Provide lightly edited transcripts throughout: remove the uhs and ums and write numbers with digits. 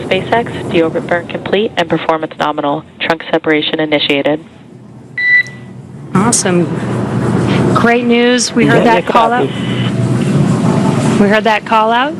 SpaceX, deorbit burn complete, and performance nominal. Trunk separation initiated. Awesome. Great news. We heard that call out. We heard that call out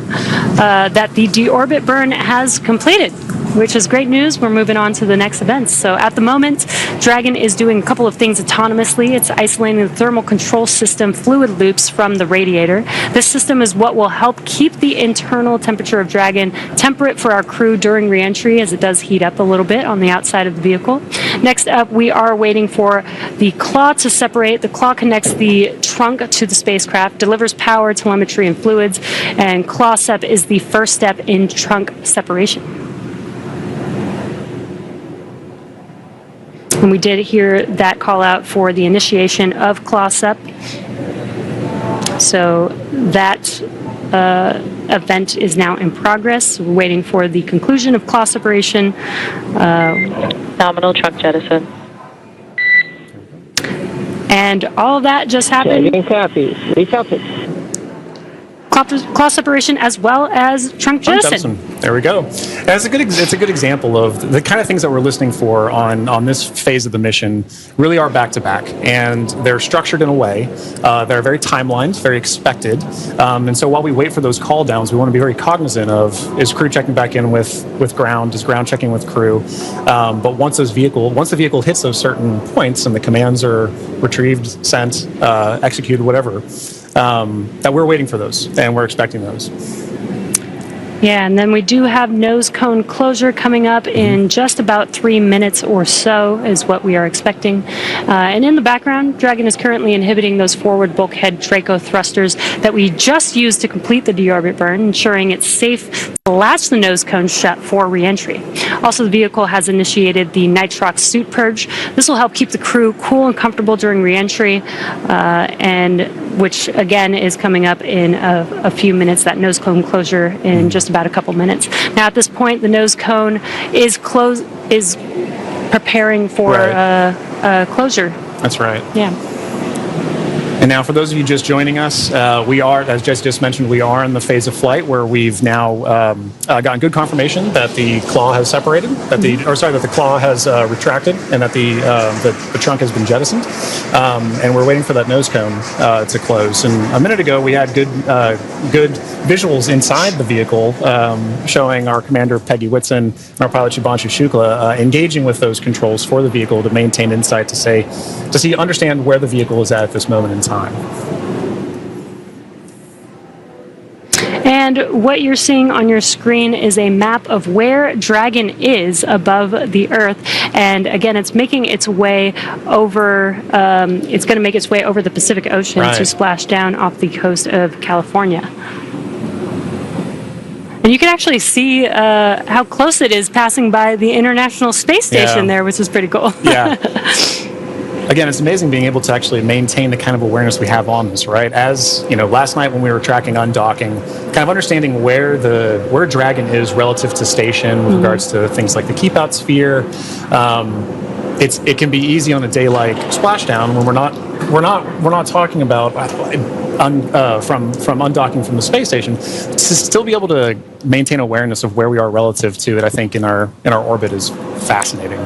that the deorbit burn has completed, which is great news. We're moving on to the next events. So at the moment, Dragon is doing a couple of things autonomously. It's isolating the thermal control system fluid loops from the radiator. This system is what will help keep the internal temperature of Dragon temperate for our crew during reentry, as it does heat up a little bit on the outside of the vehicle. Next up, we are waiting for the claw to separate. The claw connects the trunk to the spacecraft, delivers power, telemetry, and fluids, and claw sep is the first step in trunk separation. And we did hear that call out for the initiation of claw sep. So that event is now in progress. We're waiting for the conclusion of claw separation. Nominal trunk jettison. And all of that just happened. Claw separation as well as trunk jettison. There we go. It's a good example of the kind of things that we're listening for on this phase of the mission. Really are back to back, and they're structured in a way that are very timelined, very expected. And so while we wait for those call downs, we want to be very cognizant of, is crew checking back in with ground, is ground checking with crew. But once the vehicle hits those certain points and the commands are retrieved, sent, executed, whatever, that we're waiting for those and we're expecting those. Yeah, and then we do have nose cone closure coming up in just about 3 minutes or so is what we are expecting. And in the background, Dragon is currently inhibiting those forward bulkhead Draco thrusters that we just used to complete the deorbit burn, ensuring it's safe to latch the nose cone shut for reentry. Also, the vehicle has initiated the nitrox suit purge. This will help keep the crew cool and comfortable during reentry, and which again is coming up in a few minutes, that nose cone closure in just about a couple minutes. Now at this point, the nose cone is preparing for closure. That's right. Yeah. And now for those of you just joining us, we are, as Jess just mentioned, we are in the phase of flight where we've now gotten good confirmation that the claw has separated, that the claw has retracted, and that the trunk has been jettisoned. And we're waiting for that nose cone to close. And a minute ago, we had good visuals inside the vehicle showing our commander, Peggy Whitson, and our pilot, Shubhanshu Shukla, engaging with those controls for the vehicle to maintain insight, to understand where the vehicle is at this moment in time. And what you're seeing on your screen is a map of where Dragon is above the Earth. And again, it's making its way over, it's going to make its way over the Pacific Ocean to splash down off the coast of California. And you can actually see how close it is passing by the International Space Station there, which is pretty cool. Yeah. Again, it's amazing being able to actually maintain the kind of awareness we have on this, right? As, you know, last night when we were tracking undocking, kind of understanding where Dragon is relative to station with regards to things like the keep out sphere. It can be easy on a day like Splashdown when we're not talking about from undocking from the space station, to still be able to maintain awareness of where we are relative to it. I think in our orbit is fascinating.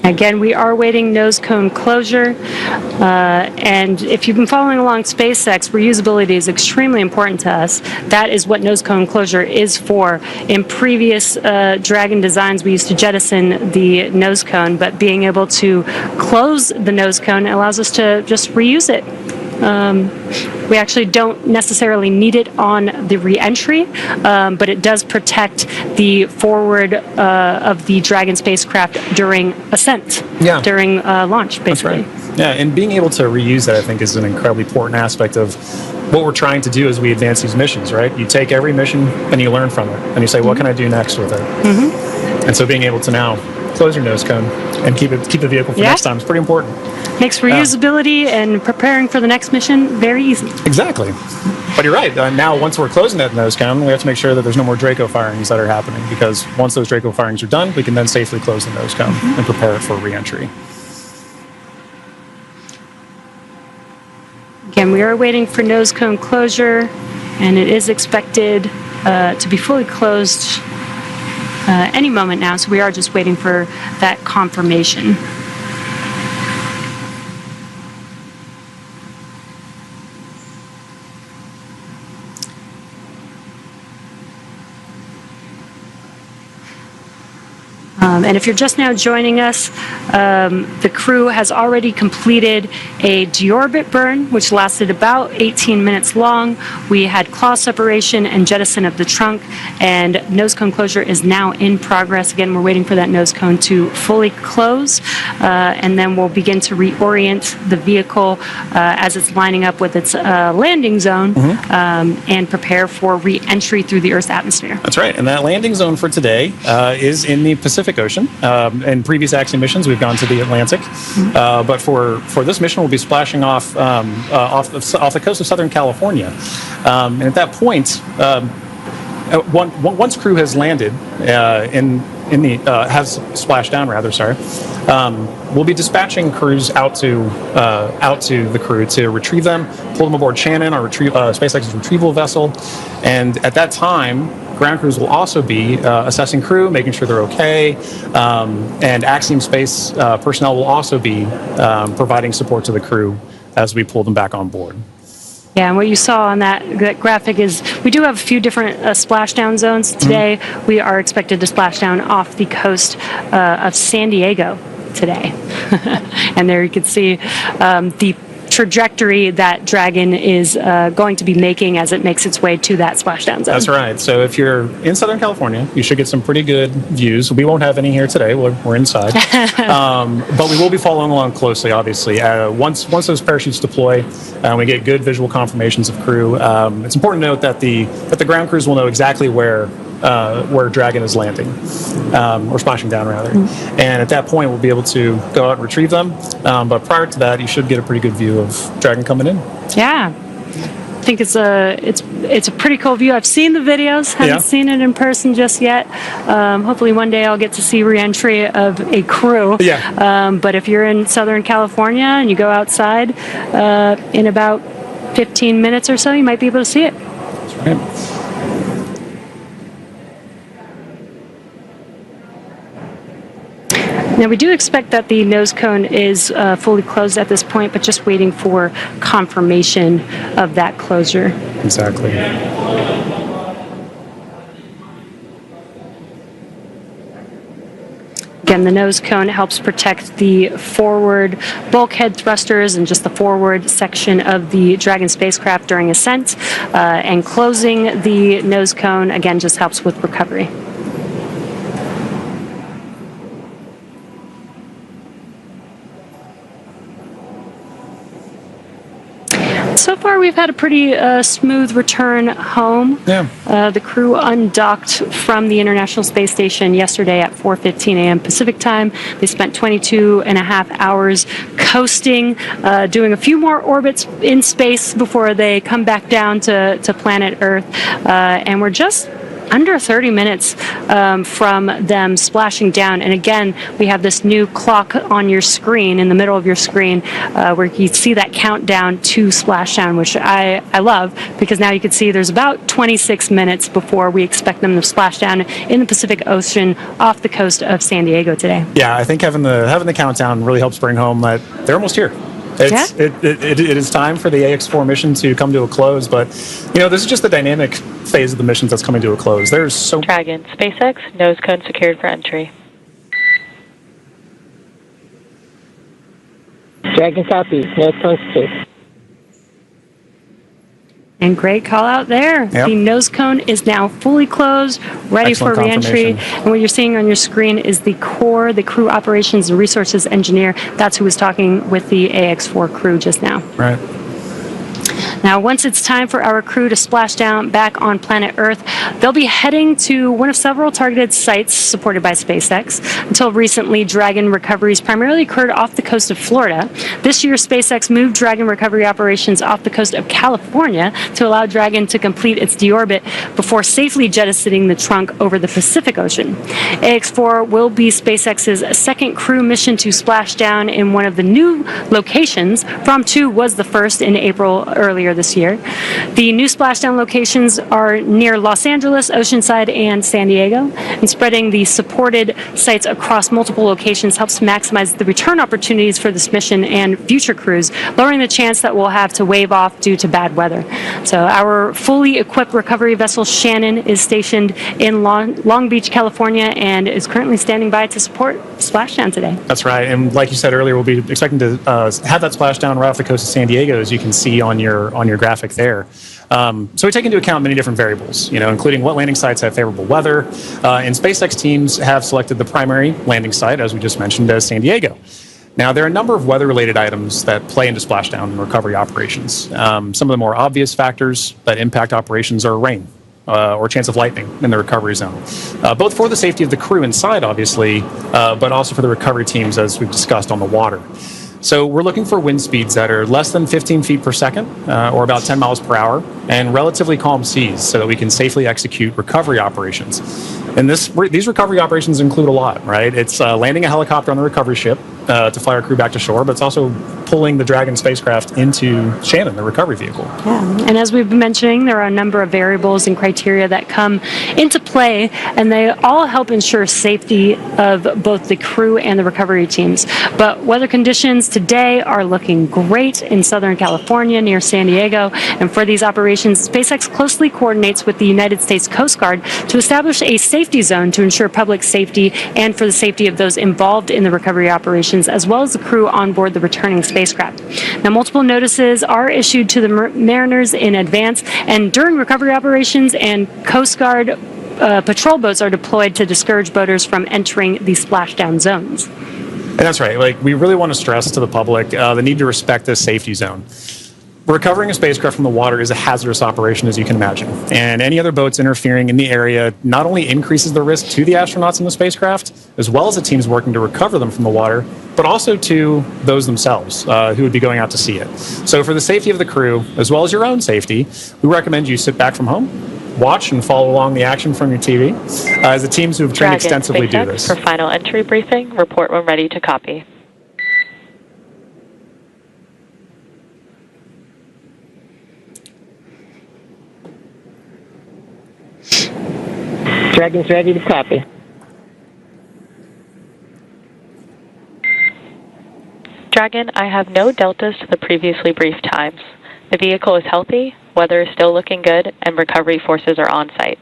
Again, we are waiting nose cone closure, and if you've been following along SpaceX, reusability is extremely important to us. That is what nose cone closure is for. In previous Dragon designs, we used to jettison the nose cone, but being able to close the nose cone allows us to just reuse it. We actually don't necessarily need it on the re-entry, but it does protect the forward of the Dragon spacecraft during ascent, during launch, basically. That's right. Yeah, and being able to reuse that, I think, is an incredibly important aspect of what we're trying to do as we advance these missions, right? You take every mission and you learn from it, and you say, what can I do next with it? And so being able to now close your nose cone and keep the vehicle for next time is pretty important. Makes reusability and preparing for the next mission very easy. Exactly. But you're right. Now, once we're closing that nose cone, we have to make sure that there's no more Draco firings that are happening, because once those Draco firings are done, we can then safely close the nose cone and prepare it for re-entry. Again, we are waiting for nose cone closure. and it is expected to be fully closed any moment now, so we are just waiting for that confirmation. And if you're just now joining us, the crew has already completed a deorbit burn, which lasted about 18 minutes long. We had claw separation and jettison of the trunk, and nose cone closure is now in progress. Again, we're waiting for that nose cone to fully close, and then we'll begin to reorient the vehicle as it's lining up with its landing zone and prepare for re-entry through the Earth's atmosphere. That's right, and that landing zone for today is in the Pacific Ocean. In previous Axiom missions, we've gone to the Atlantic, but for this mission, we'll be splashing off off the coast of Southern California. And at that point, once crew has landed has splashed down rather, sorry, we'll be dispatching crews out to the crew to retrieve them, pull them aboard Shannon, our SpaceX's retrieval vessel, and at that time, ground crews will also be assessing crew, making sure they're okay, and Axiom Space personnel will also be providing support to the crew as we pull them back on board. Yeah, and what you saw on that graphic is we do have a few different splashdown zones. Today, we are expected to splash down off the coast of San Diego today. And there you can see the trajectory that Dragon is going to be making as it makes its way to that splashdown zone. That's right. So if you're in Southern California, you should get some pretty good views. We won't have any here today. We're inside. But we will be following along closely, obviously. Once those parachutes deploy, we get good visual confirmations of crew. It's important to note that the ground crews will know exactly where Dragon is landing, or splashing down rather. And at that point, we'll be able to go out and retrieve them. But prior to that, you should get a pretty good view of Dragon coming in. Yeah. I think it's a pretty cool view. I've seen the videos, haven't seen it in person just yet. Hopefully one day I'll get to see re-entry of a crew. But if you're in Southern California and you go outside in about 15 minutes or so, you might be able to see it. That's right. Now, we do expect that the nose cone is fully closed at this point, but just waiting for confirmation of that closure. Exactly. Again, the nose cone helps protect the forward bulkhead thrusters and just the forward section of the Dragon spacecraft during ascent. And closing the nose cone, again, just helps with recovery. So far, we've had a pretty smooth return home. The crew undocked from the International Space Station yesterday at 4:15 a.m. Pacific time. They spent 22 and a half hours coasting, doing a few more orbits in space before they come back down to planet Earth. And we're just under 30 minutes from them splashing down. And again, we have this new clock on your screen, in the middle of your screen, where you see that countdown to splashdown, which I love, because now you can see there's about 26 minutes before we expect them to splash down in the Pacific Ocean off the coast of San Diego today. Yeah, I think having the countdown really helps bring home that they're almost here. It is time for the AX4 mission to come to a close, but this is just the dynamic phase of the missions that's coming to a close. There's so Dragon, SpaceX, nose cone secured for entry. Dragon copy, nose cone secured. And great call out there. Yep. The nose cone is now fully closed, ready Excellent for reentry. confirmation. And what you're seeing on your screen is the core, the crew operations and resources engineer. That's who was talking with the AX4 crew just now. Right. Now, once it's time for our crew to splash down back on planet Earth, they'll be heading to one of several targeted sites supported by SpaceX. Until recently, Dragon recoveries primarily occurred off the coast of Florida. This year, SpaceX moved Dragon recovery operations off the coast of California to allow Dragon to complete its deorbit before safely jettisoning the trunk over the Pacific Ocean. AX4 will be SpaceX's second crew mission to splash down in one of the new locations. From 2 was the first in April earlier earlier this year. The new splashdown locations are near Los Angeles, Oceanside, and San Diego, and spreading the supported sites across multiple locations helps maximize the return opportunities for this mission and future crews, lowering the chance that we'll have to wave off due to bad weather. So our fully equipped recovery vessel Shannon is stationed in Long Beach, California, and is currently standing by to support splashdown today. That's right, and like you said earlier, we'll be expecting to have that splashdown right off the coast of San Diego, as you can see on your graphic there. So we take into account many different variables, including what landing sites have favorable weather. And SpaceX teams have selected the primary landing site, as we just mentioned, as San Diego. Now, there are a number of weather-related items that play into splashdown and recovery operations. Some of the more obvious factors that impact operations are rain or chance of lightning in the recovery zone, both for the safety of the crew inside, obviously, but also for the recovery teams, as we've discussed, on the water. So we're looking for wind speeds that are less than 15 feet per second, or about 10 miles per hour, and relatively calm seas so that we can safely execute recovery operations. And these recovery operations include a lot, right? It's landing a helicopter on the recovery ship to fly our crew back to shore, but it's also pulling the Dragon spacecraft into Shannon, the recovery vehicle. Yeah, and as we've been mentioning, there are a number of variables and criteria that come into play, and they all help ensure safety of both the crew and the recovery teams. But weather conditions today are looking great in Southern California near San Diego, and for these operations, SpaceX closely coordinates with the United States Coast Guard to establish a safety zone to ensure public safety and for the safety of those involved in the recovery operations, as well as the crew on board the returning spacecraft. Now, multiple notices are issued to the mariners in advance and during recovery operations, and Coast Guard patrol boats are deployed to discourage boaters from entering the splashdown zones. And that's right. We really want to stress to the public the need to respect this safety zone. Recovering a spacecraft from the water is a hazardous operation, as you can imagine. And any other boats interfering in the area not only increases the risk to the astronauts in the spacecraft, as well as the teams working to recover them from the water, but also to those themselves who would be going out to see it. So for the safety of the crew, as well as your own safety, we recommend you sit back from home, watch and follow along the action from your TV, as the teams who have trained extensively do this. For final entry briefing, report when ready to copy. Dragon's ready to copy. Dragon, I have no deltas to the previously briefed times. The vehicle is healthy, weather is still looking good, and recovery forces are on site.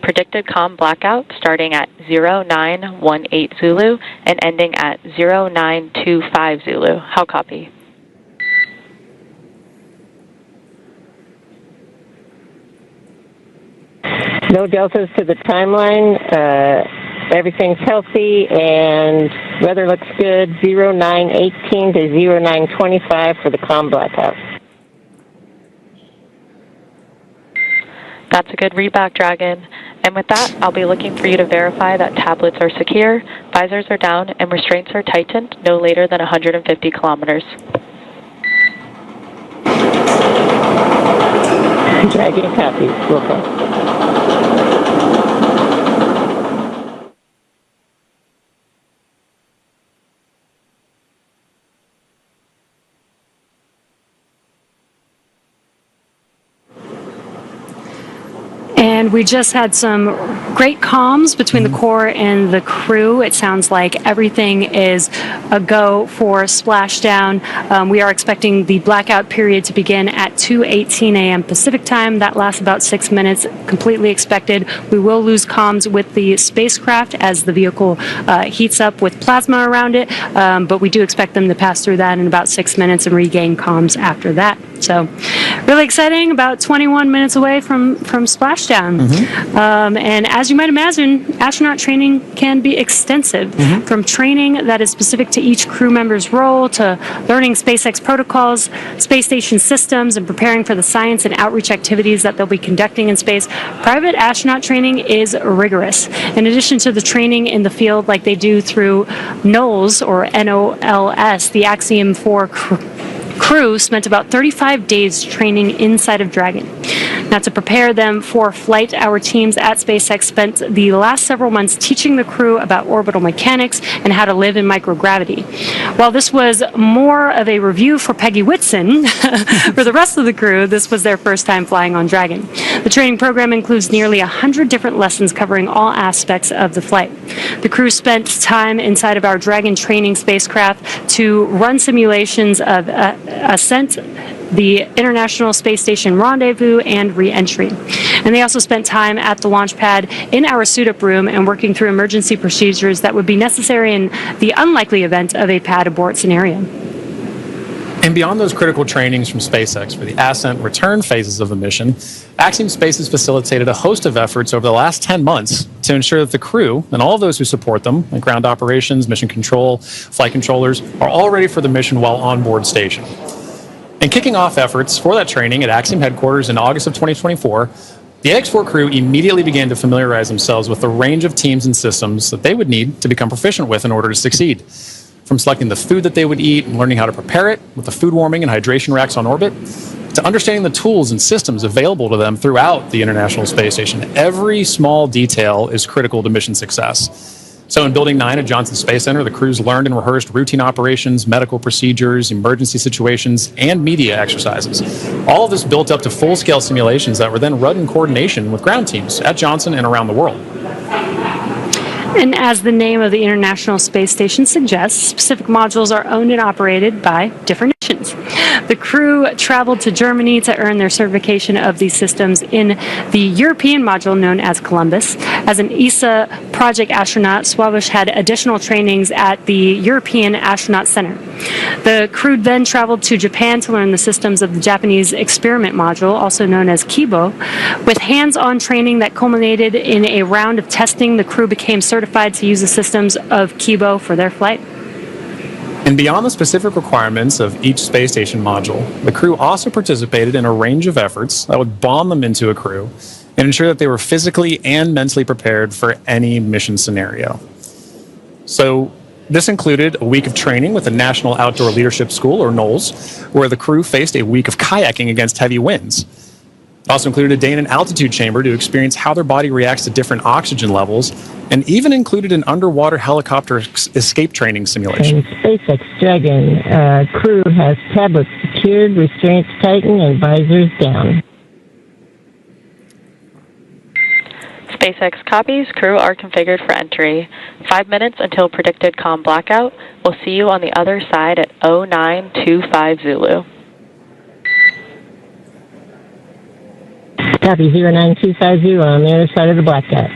Predicted comm blackout starting at 0918 Zulu and ending at 0925 Zulu. How copy? No deltas to the timeline. Everything's healthy and weather looks good. 0918 to 0925 for the comm blackout. That's a good readback, Dragon. And with that, I'll be looking for you to verify that tablets are secure, visors are down, and restraints are tightened no later than 150 kilometers. Dragon copy. Welcome. And we just had some great comms between the core and the crew. It sounds like everything is a go for splashdown. We are expecting the blackout period to begin at 2:18 a.m. Pacific time. That lasts about 6 minutes, completely expected. We will lose comms with the spacecraft as the vehicle heats up with plasma around it, but we do expect them to pass through that in about 6 minutes and regain comms after that. So really exciting, about 21 minutes away from splashdown. And as you might imagine, astronaut training can be extensive, from training that is specific to each crew member's role to learning SpaceX protocols, space station systems, and preparing for the science and outreach activities that they'll be conducting in space. Private astronaut training is rigorous. In addition to the training in the field like they do through NOLS, or NOLS, the Axiom 4 crew spent about 35 days training inside of Dragon. Now, to prepare them for flight, our teams at SpaceX spent the last several months teaching the crew about orbital mechanics and how to live in microgravity. While this was more of a review for Peggy Whitson, for the rest of the crew, this was their first time flying on Dragon. The training program includes nearly 100 different lessons covering all aspects of the flight. The crew spent time inside of our Dragon training spacecraft to run simulations of ascent, the International Space Station rendezvous, and re-entry. And they also spent time at the launch pad in our suit-up room and working through emergency procedures that would be necessary in the unlikely event of a pad abort scenario. And beyond those critical trainings from SpaceX for the ascent and return phases of the mission, Axiom Space has facilitated a host of efforts over the last 10 months to ensure that the crew and all those who support them, like ground operations, mission control, flight controllers, are all ready for the mission while on board station. And kicking off efforts for that training at Axiom headquarters in August of 2024, the AX4 crew immediately began to familiarize themselves with the range of teams and systems that they would need to become proficient with in order to succeed. From selecting the food that they would eat and learning how to prepare it with the food warming and hydration racks on orbit, to understanding the tools and systems available to them throughout the International Space Station. Every small detail is critical to mission success. So in Building 9 at Johnson Space Center, the crews learned and rehearsed routine operations, medical procedures, emergency situations, and media exercises. All of this built up to full-scale simulations that were then run in coordination with ground teams at Johnson and around the world. And as the name of the International Space Station suggests, specific modules are owned and operated by different nations. The crew traveled to Germany to earn their certification of these systems in the European module known as Columbus. As an ESA project astronaut, Swabish had additional trainings at the European Astronaut Center. The crew then traveled to Japan to learn the systems of the Japanese experiment module, also known as Kibo. With hands-on training that culminated in a round of testing, the crew became certified to use the systems of Kibo for their flight. And beyond the specific requirements of each space station module, the crew also participated in a range of efforts that would bond them into a crew and ensure that they were physically and mentally prepared for any mission scenario. So this included a week of training with the National Outdoor Leadership School, or NOLS, where the crew faced a week of kayaking against heavy winds. It also included a day in an altitude chamber to experience how their body reacts to different oxygen levels, and even included an underwater helicopter escape training simulation. And SpaceX Dragon crew has tablets secured, restraints tightened, and visors down. SpaceX copies. Crew are configured for entry. 5 minutes until predicted comm blackout. We'll see you on the other side at 0925 Zulu. Copy 09250 on the other side of the blackout.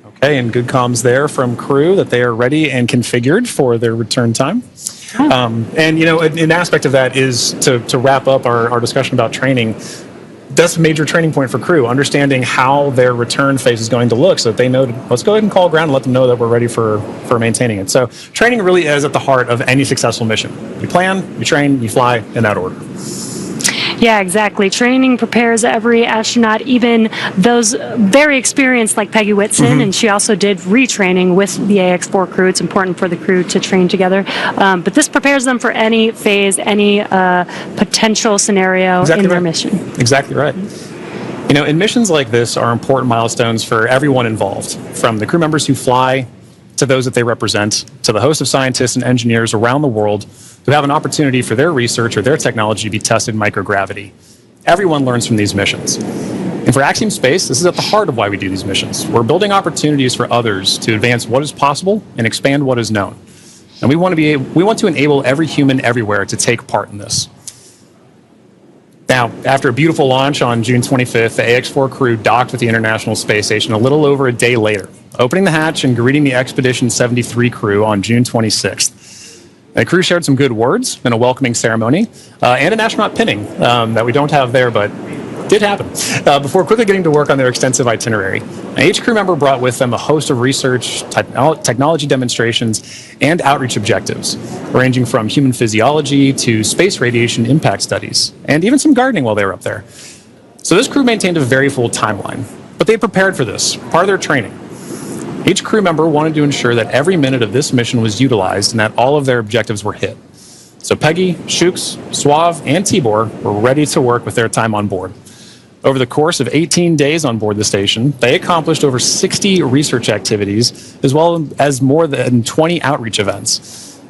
Okay, and good comms there from crew that they are ready and configured for their return time. And, you know, an aspect of that is to wrap up our discussion about training. That's a major training point for crew, understanding how their return phase is going to look so that they know, let's go ahead and call ground and let them know that we're ready for maintaining it. So training really is at the heart of any successful mission. You plan, you train, you fly in that order. Yeah, exactly. Training prepares every astronaut, even those very experienced like Peggy Whitson, and she also did retraining with the AX4 crew. It's important for the crew to train together. But this prepares them for any phase, any potential scenario in their mission. Exactly right. You know, and missions like this are important milestones for everyone involved, from the crew members who fly to those that they represent, to the host of scientists and engineers around the world who have an opportunity for their research or their technology to be tested in microgravity. Everyone learns from these missions. And for Axiom Space, this is at the heart of why we do these missions. We're building opportunities for others to advance what is possible and expand what is known. And we want to enable every human everywhere to take part in this. Now, after a beautiful launch on June 25th, the AX4 crew docked with the International Space Station a little over a day later, opening the hatch and greeting the Expedition 73 crew on June 26th. The crew shared some good words in a welcoming ceremony and an astronaut pinning that we don't have there, but did happen, before quickly getting to work on their extensive itinerary. Now, each crew member brought with them a host of research, technology demonstrations, and outreach objectives, ranging from human physiology to space radiation impact studies, and even some gardening while they were up there. So this crew maintained a very full timeline, but they prepared for this, part of their training. Each crew member wanted to ensure that every minute of this mission was utilized and that all of their objectives were hit. So Peggy, Shooks, Suave, and Tibor were ready to work with their time on board. Over the course of 18 days on board the station, they accomplished over 60 research activities, as well as more than 20 outreach events.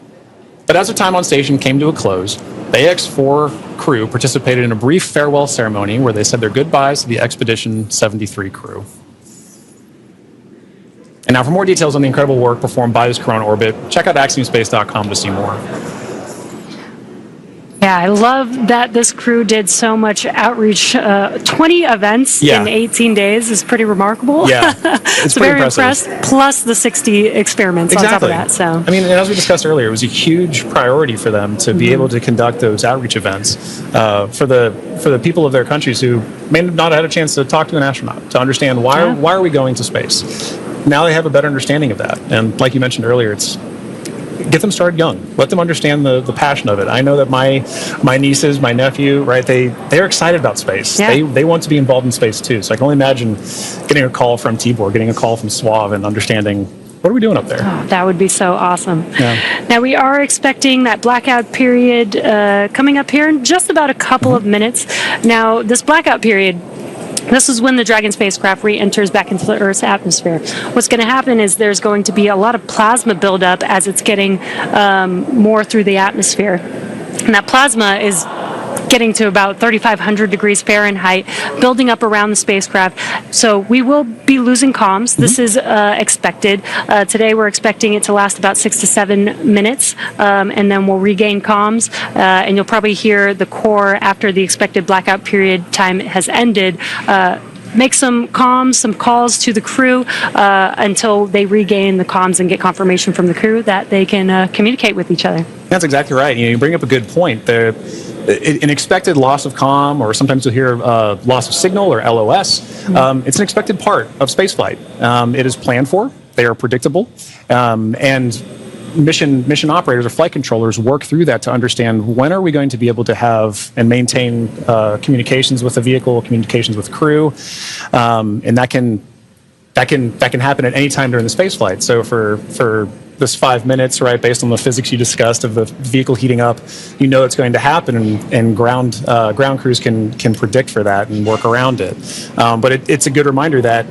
But as their time on station came to a close, the AX-4 crew participated in a brief farewell ceremony where they said their goodbyes to the Expedition 73 crew. And now for more details on the incredible work performed by this crew on orbit, check out axiomspace.com to see more. Yeah, I love that this crew did so much outreach. 20 events in 18 days is pretty remarkable. Yeah, it's so pretty very impressive. Impressed. Plus the 60 experiments on top of that. So I mean, and as we discussed earlier, it was a huge priority for them to be able to conduct those outreach events for the people of their countries who may not have had a chance to talk to an astronaut to understand why are we going to space. Now they have a better understanding of that, and like you mentioned earlier, it's get them started young. Let them understand the passion of it. I know that my nieces, my nephew, right, they're excited about space. Yeah. They want to be involved in space too. So I can only imagine getting a call from Tibor, getting a call from Suave, and understanding what are we doing up there. Oh, that would be so awesome. Yeah. Now we are expecting that blackout period coming up here in just about a couple of minutes. Now this blackout period, this is when the Dragon spacecraft re-enters back into the Earth's atmosphere. What's going to happen is there's going to be a lot of plasma buildup as it's getting more through the atmosphere. And that plasma is getting to about 3,500 degrees Fahrenheit, building up around the spacecraft. So we will be losing comms. This is expected. Today we're expecting it to last about 6 to 7 minutes, and then we'll regain comms. And you'll probably hear the core after the expected blackout period time has ended. Make some comms, some calls to the crew until they regain the comms and get confirmation from the crew that they can communicate with each other. That's exactly right. You bring up a good point. An expected loss of comm, or sometimes you'll hear loss of signal, or LOS. It's an expected part of spaceflight. It is planned for. They are predictable, and mission operators or flight controllers work through that to understand when are we going to be able to have and maintain communications with the vehicle, communications with crew, and that can happen at any time during the space flight. So for this 5 minutes, right, based on the physics you discussed of the vehicle heating up, it's going to happen, and ground crews can predict for that and work around it. But it's a good reminder that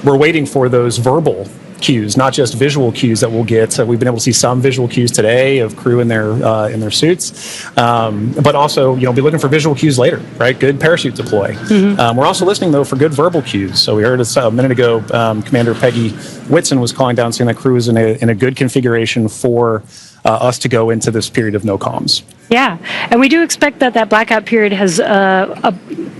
we're waiting for those verbal cues, not just visual cues that we'll get. We've been able to see some visual cues today of crew in their suits, but also be looking for visual cues later, right? Good parachute deploy. We're also listening though for good verbal cues. So we heard a minute ago, Commander Peggy Whitson was calling down saying that crew is in a good configuration for us to go into this period of no comms. Yeah, and we do expect that blackout period has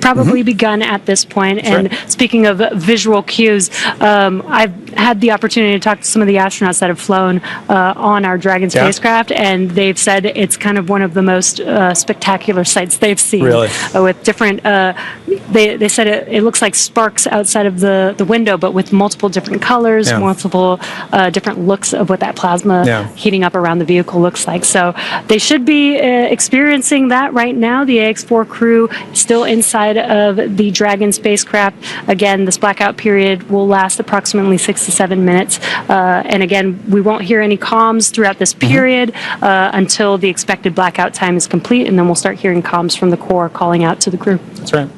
probably begun at this point. That's and right. Speaking of visual cues, I've had the opportunity to talk to some of the astronauts that have flown on our Dragon spacecraft, and they've said it's kind of one of the most spectacular sights they've seen. Really? With different, they said it looks like sparks outside of the window, but with multiple different colors, multiple different looks of what that plasma heating up around the vehicle looks like. So they should be experiencing that right now. The AX-4 crew still inside of the Dragon spacecraft. Again, this blackout period will last approximately 6 to 7 minutes. And again, we won't hear any comms throughout this period until the expected blackout time is complete, and then we'll start hearing comms from the core calling out to the crew. That's right.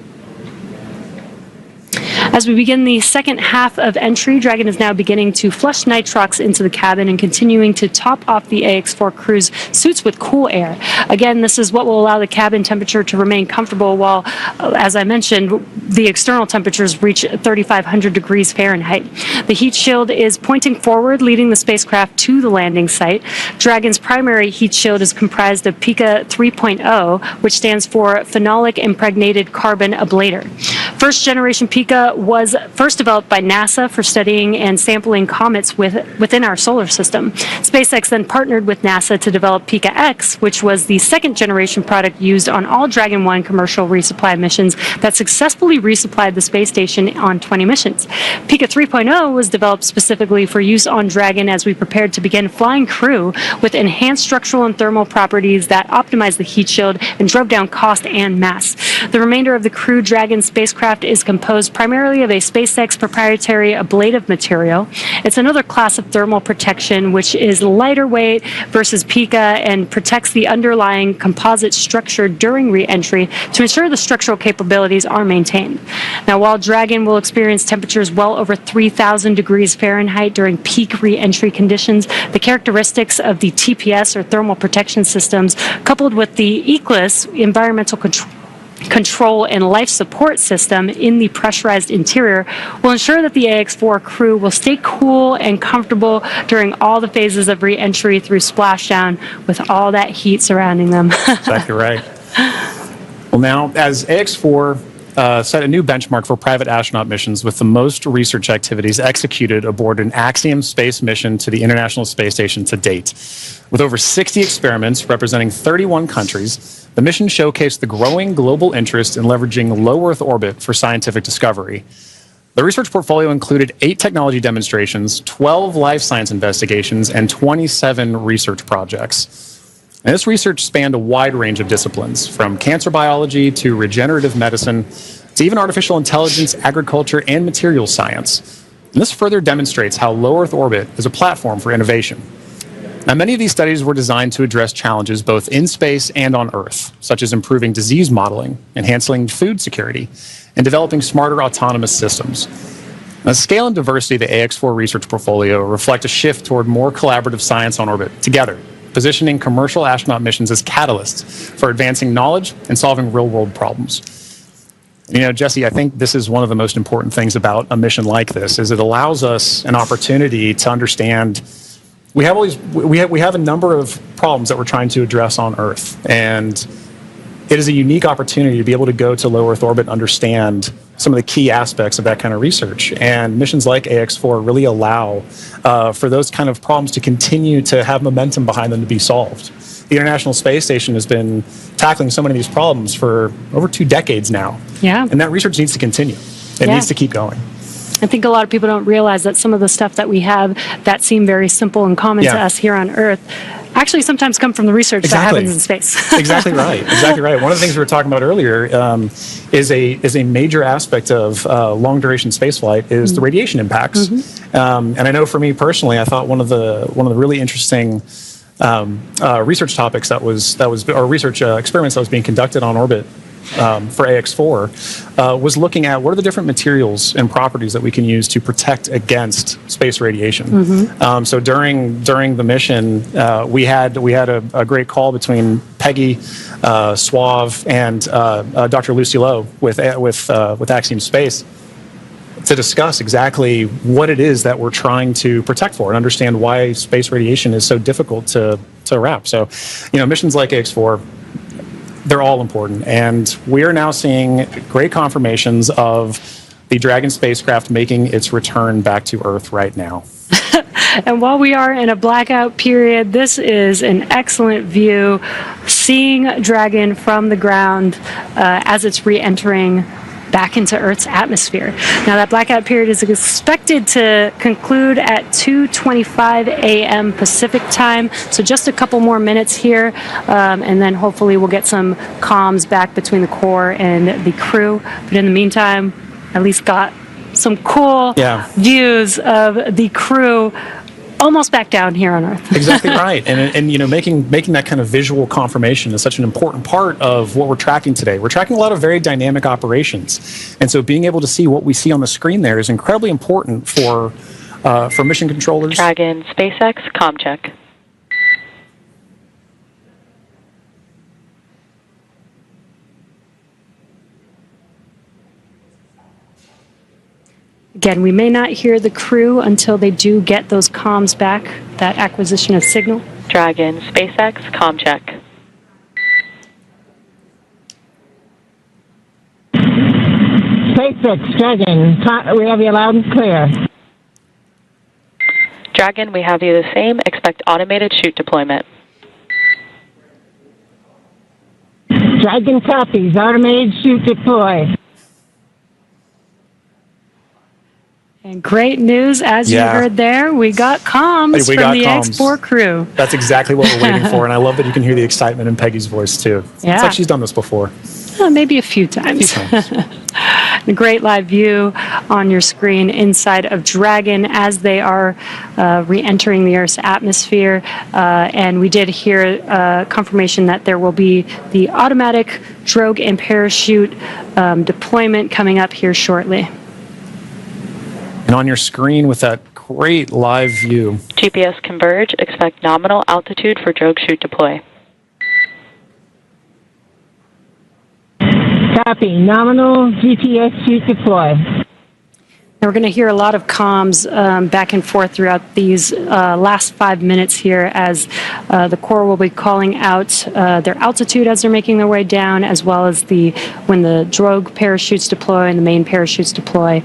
As we begin the second half of entry, Dragon is now beginning to flush nitrox into the cabin and continuing to top off the AX-4 crew's suits with cool air. Again, this is what will allow the cabin temperature to remain comfortable while, as I mentioned, the external temperatures reach 3,500 degrees Fahrenheit. The heat shield is pointing forward, leading the spacecraft to the landing site. Dragon's primary heat shield is comprised of Pika 3.0, which stands for Phenolic Impregnated Carbon Ablator. First generation Pika was first developed by NASA for studying and sampling comets within our solar system. SpaceX then partnered with NASA to develop Pika X, which was the second generation product used on all Dragon 1 commercial resupply missions that successfully resupplied the space station on 20 missions. Pika 3.0 was developed specifically for use on Dragon as we prepared to begin flying crew with enhanced structural and thermal properties that optimized the heat shield and drove down cost and mass. The remainder of the Crew Dragon spacecraft spacecraft is composed primarily of a SpaceX proprietary ablative material. It's another class of thermal protection, which is lighter weight versus Pika and protects the underlying composite structure during re-entry to ensure the structural capabilities are maintained. Now, while Dragon will experience temperatures well over 3,000 degrees Fahrenheit during peak re-entry conditions, the characteristics of the TPS or thermal protection systems, coupled with the Egress environmental control and life support system in the pressurized interior, will ensure that the AX4 crew will stay cool and comfortable during all the phases of re-entry through splashdown with all that heat surrounding them. Exactly right. Well, now, as AX4 set a new benchmark for private astronaut missions with the most research activities executed aboard an Axiom space mission to the International Space Station to date. With over 60 experiments representing 31 countries, the mission showcased the growing global interest in leveraging low Earth orbit for scientific discovery. The research portfolio included 8 technology demonstrations, 12 life science investigations, and 27 research projects. And this research spanned a wide range of disciplines, from cancer biology to regenerative medicine to even artificial intelligence, agriculture, and materials science. And this further demonstrates how low Earth orbit is a platform for innovation. Now, many of these studies were designed to address challenges both in space and on Earth, such as improving disease modeling, enhancing food security, and developing smarter autonomous systems. Now, the scale and diversity of the AX4 research portfolio reflect a shift toward more collaborative science on orbit together, positioning commercial astronaut missions as catalysts for advancing knowledge and solving real-world problems. You know, Jesse, I think this is one of the most important things about a mission like this, is it allows us an opportunity to understand we have a number of problems that we're trying to address on Earth, and it is a unique opportunity to be able to go to low Earth orbit and understand some of the key aspects of that kind of research. And missions like AX4 really allow for those kind of problems to continue to have momentum behind them to be solved. The International Space Station has been tackling so many of these problems for over 2 decades now. Yeah. And that research needs to continue. It needs to keep going. I think a lot of people don't realize that some of the stuff that we have that seem very simple and common to us here on Earth actually sometimes come from the research that happens in space. Exactly right. Exactly right. One of the things we were talking about earlier is a major aspect of long duration spaceflight is the radiation impacts. And I know for me personally, I thought one of the really interesting research topics or research experiments that was being conducted on orbit for AX4 was looking at what are the different materials and properties that we can use to protect against space radiation. So during the mission, we had a great call between Peggy Suave and Dr. Lucy Lowe with Axiom Space to discuss exactly what it is that we're trying to protect for and understand why space radiation is so difficult to wrap. So, missions like AX4, they're all important, and we are now seeing great confirmations of the Dragon spacecraft making its return back to Earth right now. And while we are in a blackout period, this is an excellent view, seeing Dragon from the ground as it's re-entering back into Earth's atmosphere. Now, that blackout period is expected to conclude at 2:25 a.m. Pacific time, so just a couple more minutes here, and then hopefully we'll get some comms back between the core and the crew. But in the meantime, at least got some cool views of the crew almost back down here on Earth. Exactly right. And making that kind of visual confirmation is such an important part of what we're tracking today. We're tracking a lot of very dynamic operations. And so being able to see what we see on the screen there is incredibly important for mission controllers. Dragon, SpaceX, comm check. Again, we may not hear the crew until they do get those comms back, that acquisition of signal. Dragon, SpaceX, comm check. SpaceX, Dragon, we have you loud and clear. Dragon, we have you the same. Expect automated chute deployment. Dragon copies, automated chute deploy. And great news, as you heard there, we got comms from the AX4 crew. That's exactly what we're waiting for, and I love that you can hear the excitement in Peggy's voice, too. It's like she's done this before. Maybe a few times. A great live view on your screen inside of Dragon as they are re-entering the Earth's atmosphere. And we did hear confirmation that there will be the automatic drogue and parachute deployment coming up here shortly. And on your screen with that great live view. GPS converge. Expect nominal altitude for drogue chute deploy. Copy. Nominal GPS chute deploy. Now we're going to hear a lot of comms back and forth throughout these last 5 minutes here as the Corps will be calling out their altitude as they're making their way down, as well as when the drogue parachutes deploy and the main parachutes deploy.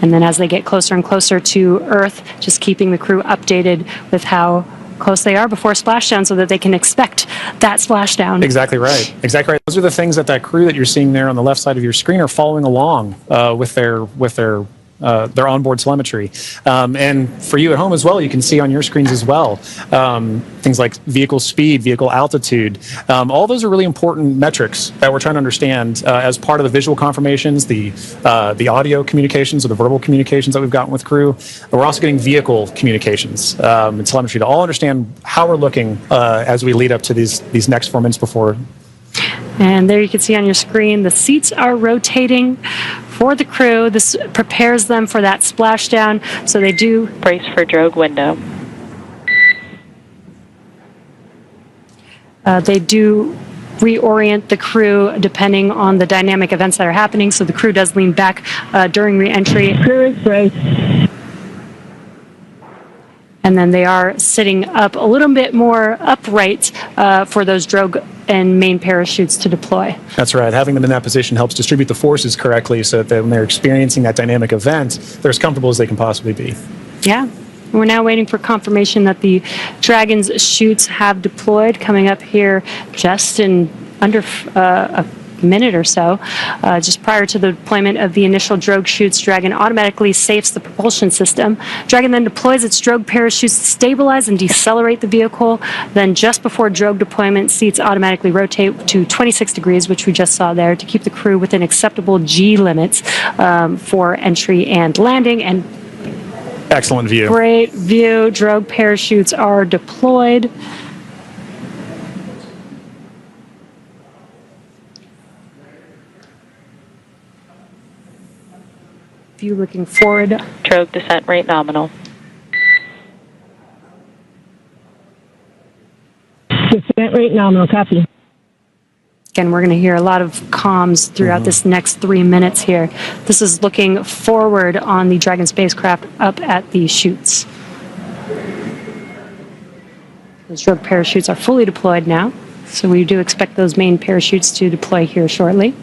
And then as they get closer and closer to Earth, just keeping the crew updated with how close they are before splashdown so that they can expect that splashdown. Exactly right. Exactly right. Those are the things that crew that you're seeing there on the left side of your screen are following along with their onboard telemetry. And for you at home as well, you can see on your screens as well things like vehicle speed, vehicle altitude. All those are really important metrics that we're trying to understand as part of the visual confirmations, the audio communications or the verbal communications that we've gotten with crew. But we're also getting vehicle communications and telemetry to all understand how we're looking as we lead up to these next 4 minutes before. And there you can see on your screen the seats are rotating for the crew. This prepares them for that splashdown, so they do brace for drogue window. They do reorient the crew depending on the dynamic events that are happening, so the crew does lean back during re-entry. Crew is braced. And then they are sitting up a little bit more upright for those drogue and main parachutes to deploy. That's right. Having them in that position helps distribute the forces correctly so that when they're experiencing that dynamic event, they're as comfortable as they can possibly be. Yeah. We're now waiting for confirmation that the Dragon's chutes have deployed, coming up here just in under a minute or so. Just prior to the deployment of the initial drogue chutes, Dragon automatically safes the propulsion system. Dragon then deploys its drogue parachutes to stabilize and decelerate the vehicle. Then just before drogue deployment, seats automatically rotate to 26 degrees, which we just saw there, to keep the crew within acceptable G limits for entry and landing. And excellent view. Great view. Drogue parachutes are deployed. View looking forward. Drogue descent rate nominal. Descent rate nominal. Copy. Again, we're going to hear a lot of comms throughout this next 3 minutes here. This is looking forward on the Dragon spacecraft up at the chutes. Those drogue parachutes are fully deployed now, so we do expect those main parachutes to deploy here shortly.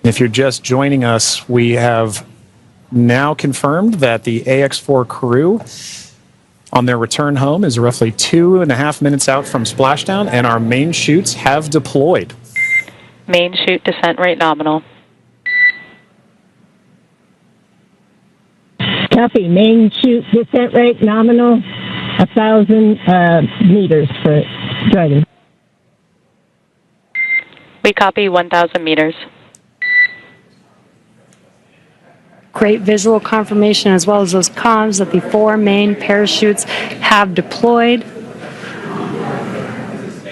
If you're just joining us, we have now confirmed that the AX4 crew on their return home is roughly 2.5 minutes out from splashdown, and our main chutes have deployed. Main chute descent rate nominal. Copy. Main chute descent rate nominal 1,000 meters for Dragon. We copy 1,000 meters. Great visual confirmation as well as those comms that the 4 main parachutes have deployed.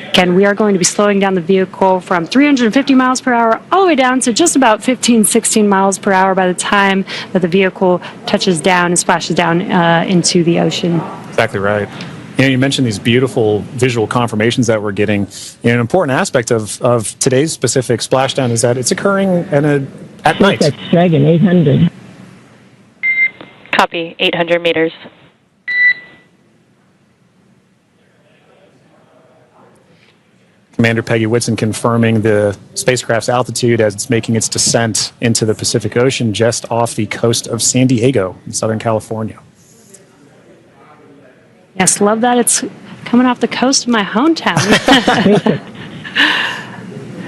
Again, we are going to be slowing down the vehicle from 350 miles per hour all the way down to just about 15, 16 miles per hour by the time that the vehicle touches down and splashes down into the ocean. Exactly right. You mentioned these beautiful visual confirmations that we're getting. An important aspect of today's specific splashdown is that it's occurring at night. That's Dragon 800. Copy 800 meters. Commander Peggy Whitson confirming the spacecraft's altitude as it's making its descent into the Pacific Ocean just off the coast of San Diego in Southern California. Yes, love that it's coming off the coast of my hometown.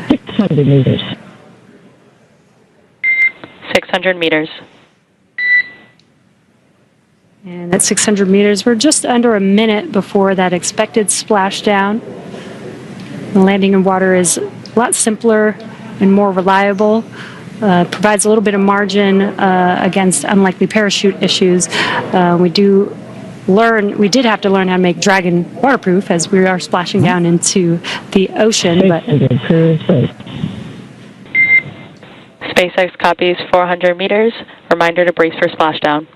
600 meters. 600 meters. And at 600 meters, we're just under a minute before that expected splashdown. The landing in water is a lot simpler and more reliable. Provides a little bit of margin against unlikely parachute issues. We did have to learn how to make Dragon waterproof as we are splashing down into the ocean. But SpaceX copies 400 meters. Reminder to brace for splashdown.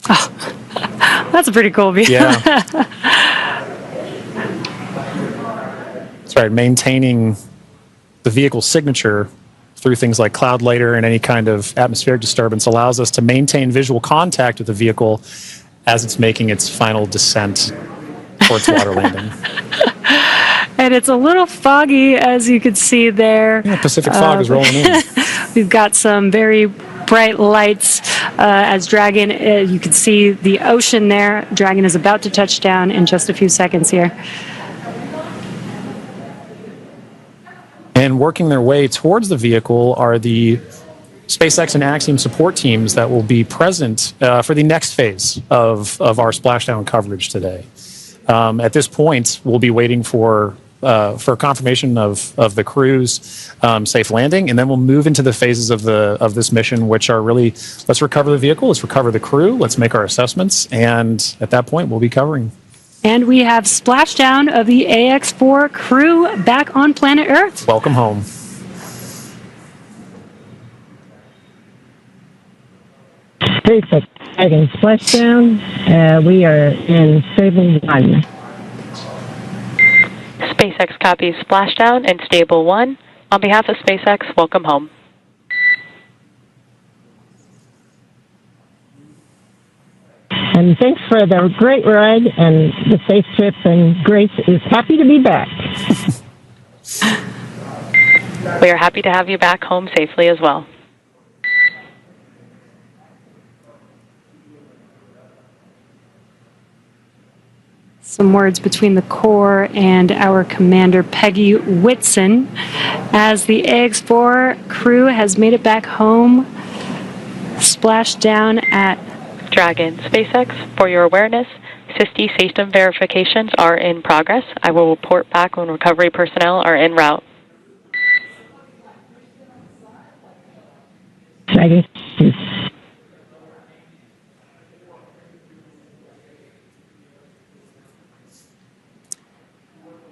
Oh, that's a pretty cool view. Yeah. That's right. Maintaining the vehicle's signature through things like cloud lighter and any kind of atmospheric disturbance allows us to maintain visual contact with the vehicle as it's making its final descent for its water landing. And it's a little foggy, as you can see there. Yeah, Pacific fog is rolling in. We've got some very bright lights as Dragon, you can see the ocean there. Dragon is about to touch down in just a few seconds here. And working their way towards the vehicle are the SpaceX and Axiom support teams that will be present for the next phase of our splashdown coverage today. At this point, we'll be waiting for confirmation of the crew's safe landing, and then we'll move into the phases of this mission, which are really, let's recover the vehicle, let's recover the crew, let's make our assessments, and at that point, we'll be covering. And we have splashdown of the AX-4 crew back on planet Earth. Welcome home. SpaceX heading splashdown. We are in stable 1. SpaceX copies splashdown in stable 1. On behalf of SpaceX, welcome home. And thanks for the great ride and the safe trip, and Grace is happy to be back. We are happy to have you back home safely as well. Some words between the core and our commander, Peggy Whitson, as the AX-4 crew has made it back home, splashed down at Dragon. SpaceX, for your awareness, SISTI system verifications are in progress. I will report back when recovery personnel are en route. Dragon.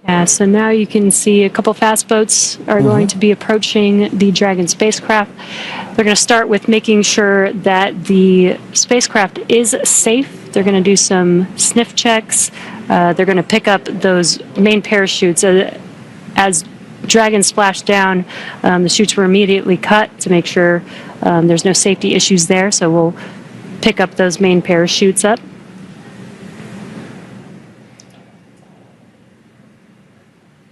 Yeah, so now you can see a couple fast boats are going to be approaching the Dragon spacecraft. They're going to start with making sure that the spacecraft is safe. They're going to do some sniff checks. They're going to pick up those main parachutes. As Dragon splashed down, the chutes were immediately cut to make sure there's no safety issues there. So we'll pick up those main parachutes up.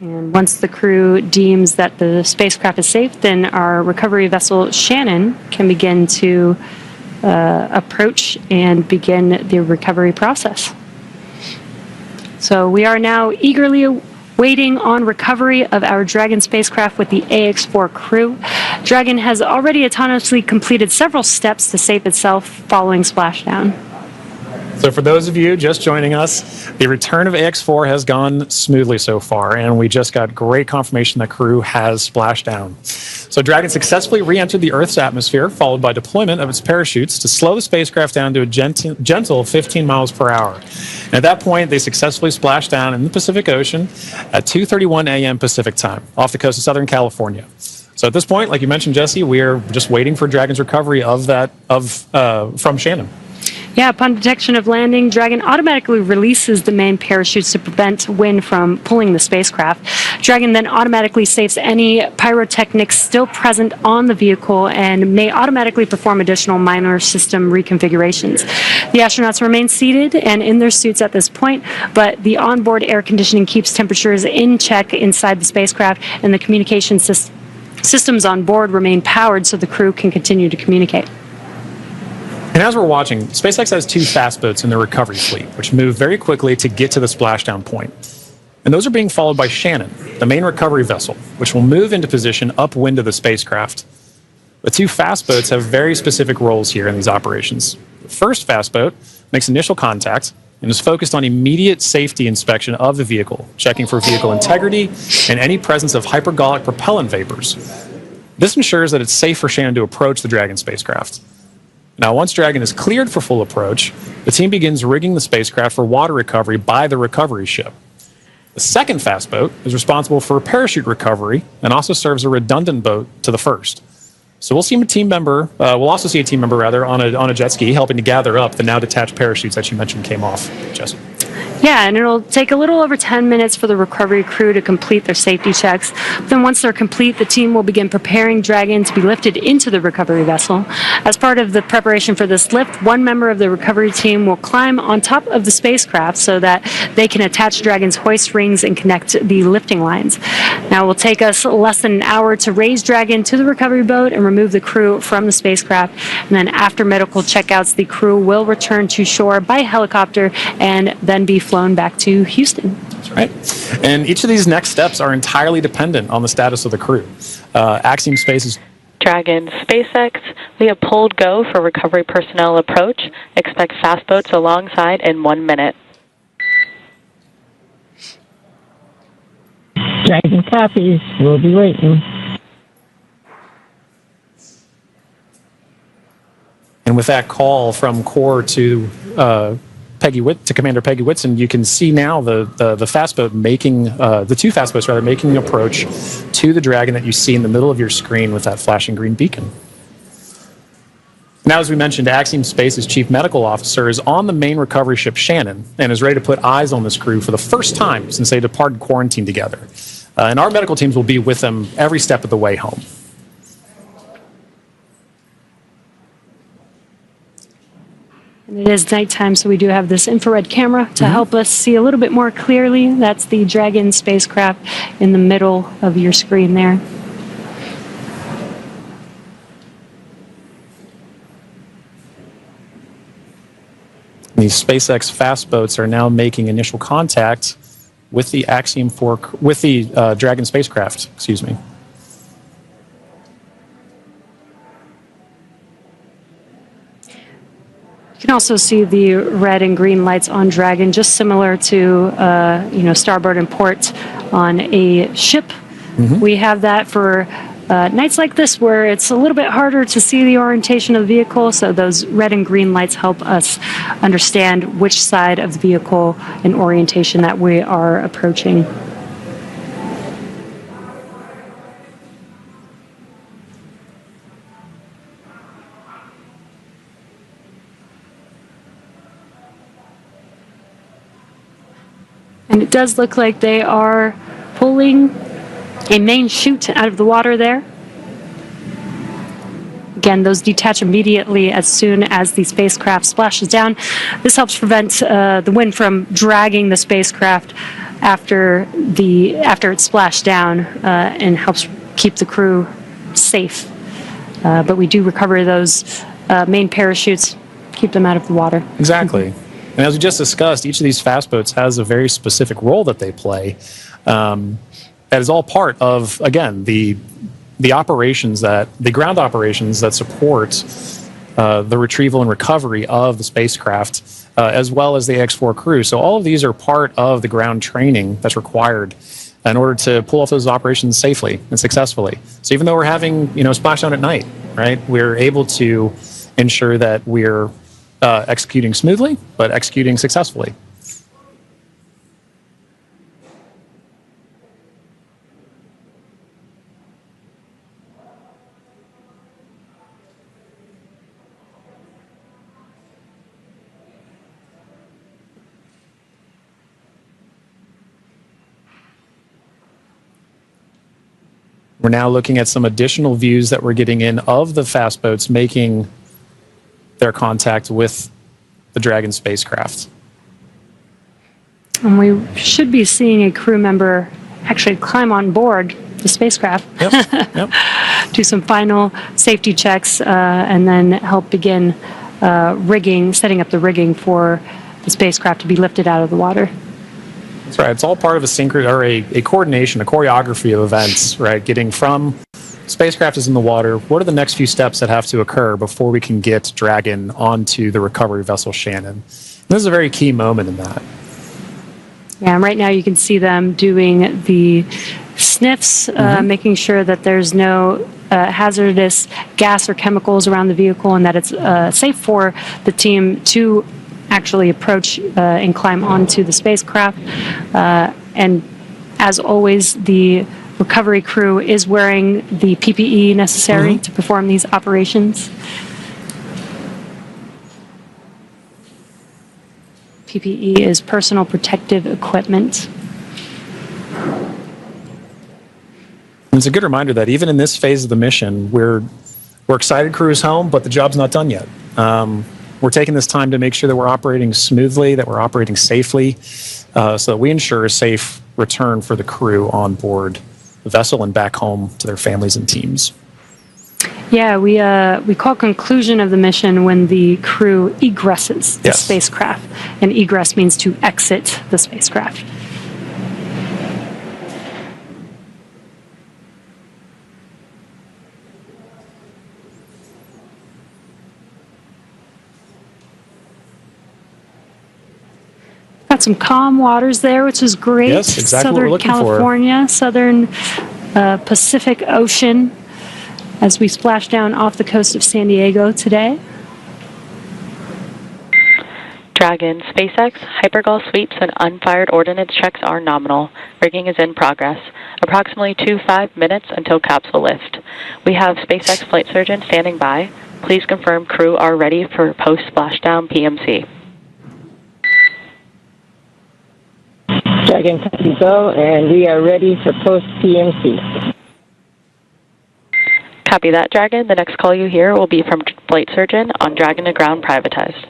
And once the crew deems that the spacecraft is safe, then our recovery vessel Shannon can begin to approach and begin the recovery process. So we are now eagerly waiting on recovery of our Dragon spacecraft with the AX-4 crew. Dragon has already autonomously completed several steps to save itself following splashdown. So for those of you just joining us, the return of AX-4 has gone smoothly so far, and we just got great confirmation that crew has splashed down. So Dragon successfully re-entered the Earth's atmosphere, followed by deployment of its parachutes to slow the spacecraft down to a gentle 15 miles per hour. And at that point, they successfully splashed down in the Pacific Ocean at 2:31 a.m. Pacific time, off the coast of Southern California. So at this point, like you mentioned, Jesse, we are just waiting for Dragon's recovery from Shannon. Yeah, upon detection of landing, Dragon automatically releases the main parachutes to prevent wind from pulling the spacecraft. Dragon then automatically safes any pyrotechnics still present on the vehicle and may automatically perform additional minor system reconfigurations. The astronauts remain seated and in their suits at this point, but the onboard air conditioning keeps temperatures in check inside the spacecraft, and the communication system Systems on board remain powered so the crew can continue to communicate. And as we're watching, SpaceX has 2 fast boats in their recovery fleet, which move very quickly to get to the splashdown point. And those are being followed by Shannon, the main recovery vessel, which will move into position upwind of the spacecraft. The 2 fast boats have very specific roles here in these operations. The first fast boat makes initial contact and is focused on immediate safety inspection of the vehicle, checking for vehicle integrity and any presence of hypergolic propellant vapors. This ensures that it's safe for Shannon to approach the Dragon spacecraft. Now, once Dragon is cleared for full approach, the team begins rigging the spacecraft for water recovery by the recovery ship. The second fast boat is responsible for parachute recovery and also serves a redundant boat to the first. So we'll see a team member. We'll also see a team member on a jet ski helping to gather up the now detached parachutes that you mentioned came off, Jesse. Yeah, and it'll take a little over 10 minutes for the recovery crew to complete their safety checks. Then once they're complete, the team will begin preparing Dragon to be lifted into the recovery vessel. As part of the preparation for this lift, one member of the recovery team will climb on top of the spacecraft so that they can attach Dragon's hoist rings and connect the lifting lines. Now, it will take us less than an hour to raise Dragon to the recovery boat and remove the crew from the spacecraft. And then after medical checkouts, the crew will return to shore by helicopter and then be flown back to Houston. That's right. And each of these next steps are entirely dependent on the status of the crew. Axiom Space's Dragon, SpaceX, we have pulled go for recovery personnel approach. Expect fast boats alongside in 1 minute. Dragon copies. We'll be waiting. And with that call from Core to Commander Peggy Whitson, you can see now the fast boat making the 2 fast boats making an approach to the Dragon that you see in the middle of your screen with that flashing green beacon. Now, as we mentioned, Axiom Space's Chief Medical Officer is on the main recovery ship Shannon and is ready to put eyes on this crew for the first time since they departed quarantine together. And our medical teams will be with them every step of the way home. And it is nighttime, so we do have this infrared camera to help us see a little bit more clearly. That's the Dragon spacecraft in the middle of your screen there. These SpaceX fast boats are now making initial contact with the Dragon spacecraft. Excuse me. You can also see the red and green lights on Dragon, just similar to starboard and port on a ship. We have that for nights like this where it's a little bit harder to see the orientation of the vehicle, so those red and green lights help us understand which side of the vehicle and orientation that we are approaching. And it does look like they are pulling a main chute out of the water there. Again, those detach immediately as soon as the spacecraft splashes down. This helps prevent the wind from dragging the spacecraft after it's splashed down and helps keep the crew safe. But we do recover those main parachutes, keep them out of the water. Exactly. And as we just discussed, each of these fast boats has a very specific role that they play. That is all part of, again, the ground operations that support the retrieval and recovery of the spacecraft, as well as the X4 crew. So all of these are part of the ground training that's required in order to pull off those operations safely and successfully. So even though we're having, splashdown at night, right, we're able to ensure that we're executing smoothly, but executing successfully. We're now looking at some additional views that we're getting in of the fast boats making their contact with the Dragon spacecraft. And we should be seeing a crew member actually climb on board the spacecraft. Yep. Do some final safety checks, and then help begin setting up the rigging for the spacecraft to be lifted out of the water. That's right. It's all part of a coordination, a choreography of events, right? Getting from spacecraft is in the water. What are the next few steps that have to occur before we can get Dragon onto the recovery vessel Shannon? This is a very key moment in that. Yeah, and right now you can see them doing the sniffs, making sure that there's no hazardous gas or chemicals around the vehicle, and that it's safe for the team to actually approach and climb onto the spacecraft. And as always, the recovery crew is wearing the PPE necessary to perform these operations. PPE is personal protective equipment. It's a good reminder that even in this phase of the mission, we're excited crew is home, but the job's not done yet. We're taking this time to make sure that we're operating smoothly, that we're operating safely, so that we ensure a safe return for the crew on board the vessel and back home to their families and teams. Yeah, we call conclusion of the mission when the crew egresses the spacecraft, and egress means to exit the spacecraft. Got some calm waters there, which is great. Yes, exactly what we're Southern looking California, Southern Pacific Ocean, as we splash down off the coast of San Diego today. Dragon, SpaceX, hypergol sweeps, and unfired ordnance checks are nominal. Rigging is in progress. Approximately 5 minutes until capsule lift. We have SpaceX flight surgeon standing by. Please confirm crew are ready for post-splashdown PMC. Dragon, copy go, and we are ready for post-PMC. Copy that, Dragon. The next call you hear will be from flight surgeon on Dragon to ground privatized.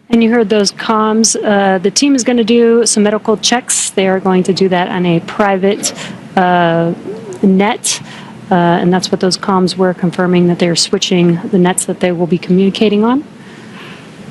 And you heard those comms. The team is going to do some medical checks. They are going to do that on a private net. And that's what those comms were, confirming that they're switching the nets that they will be communicating on.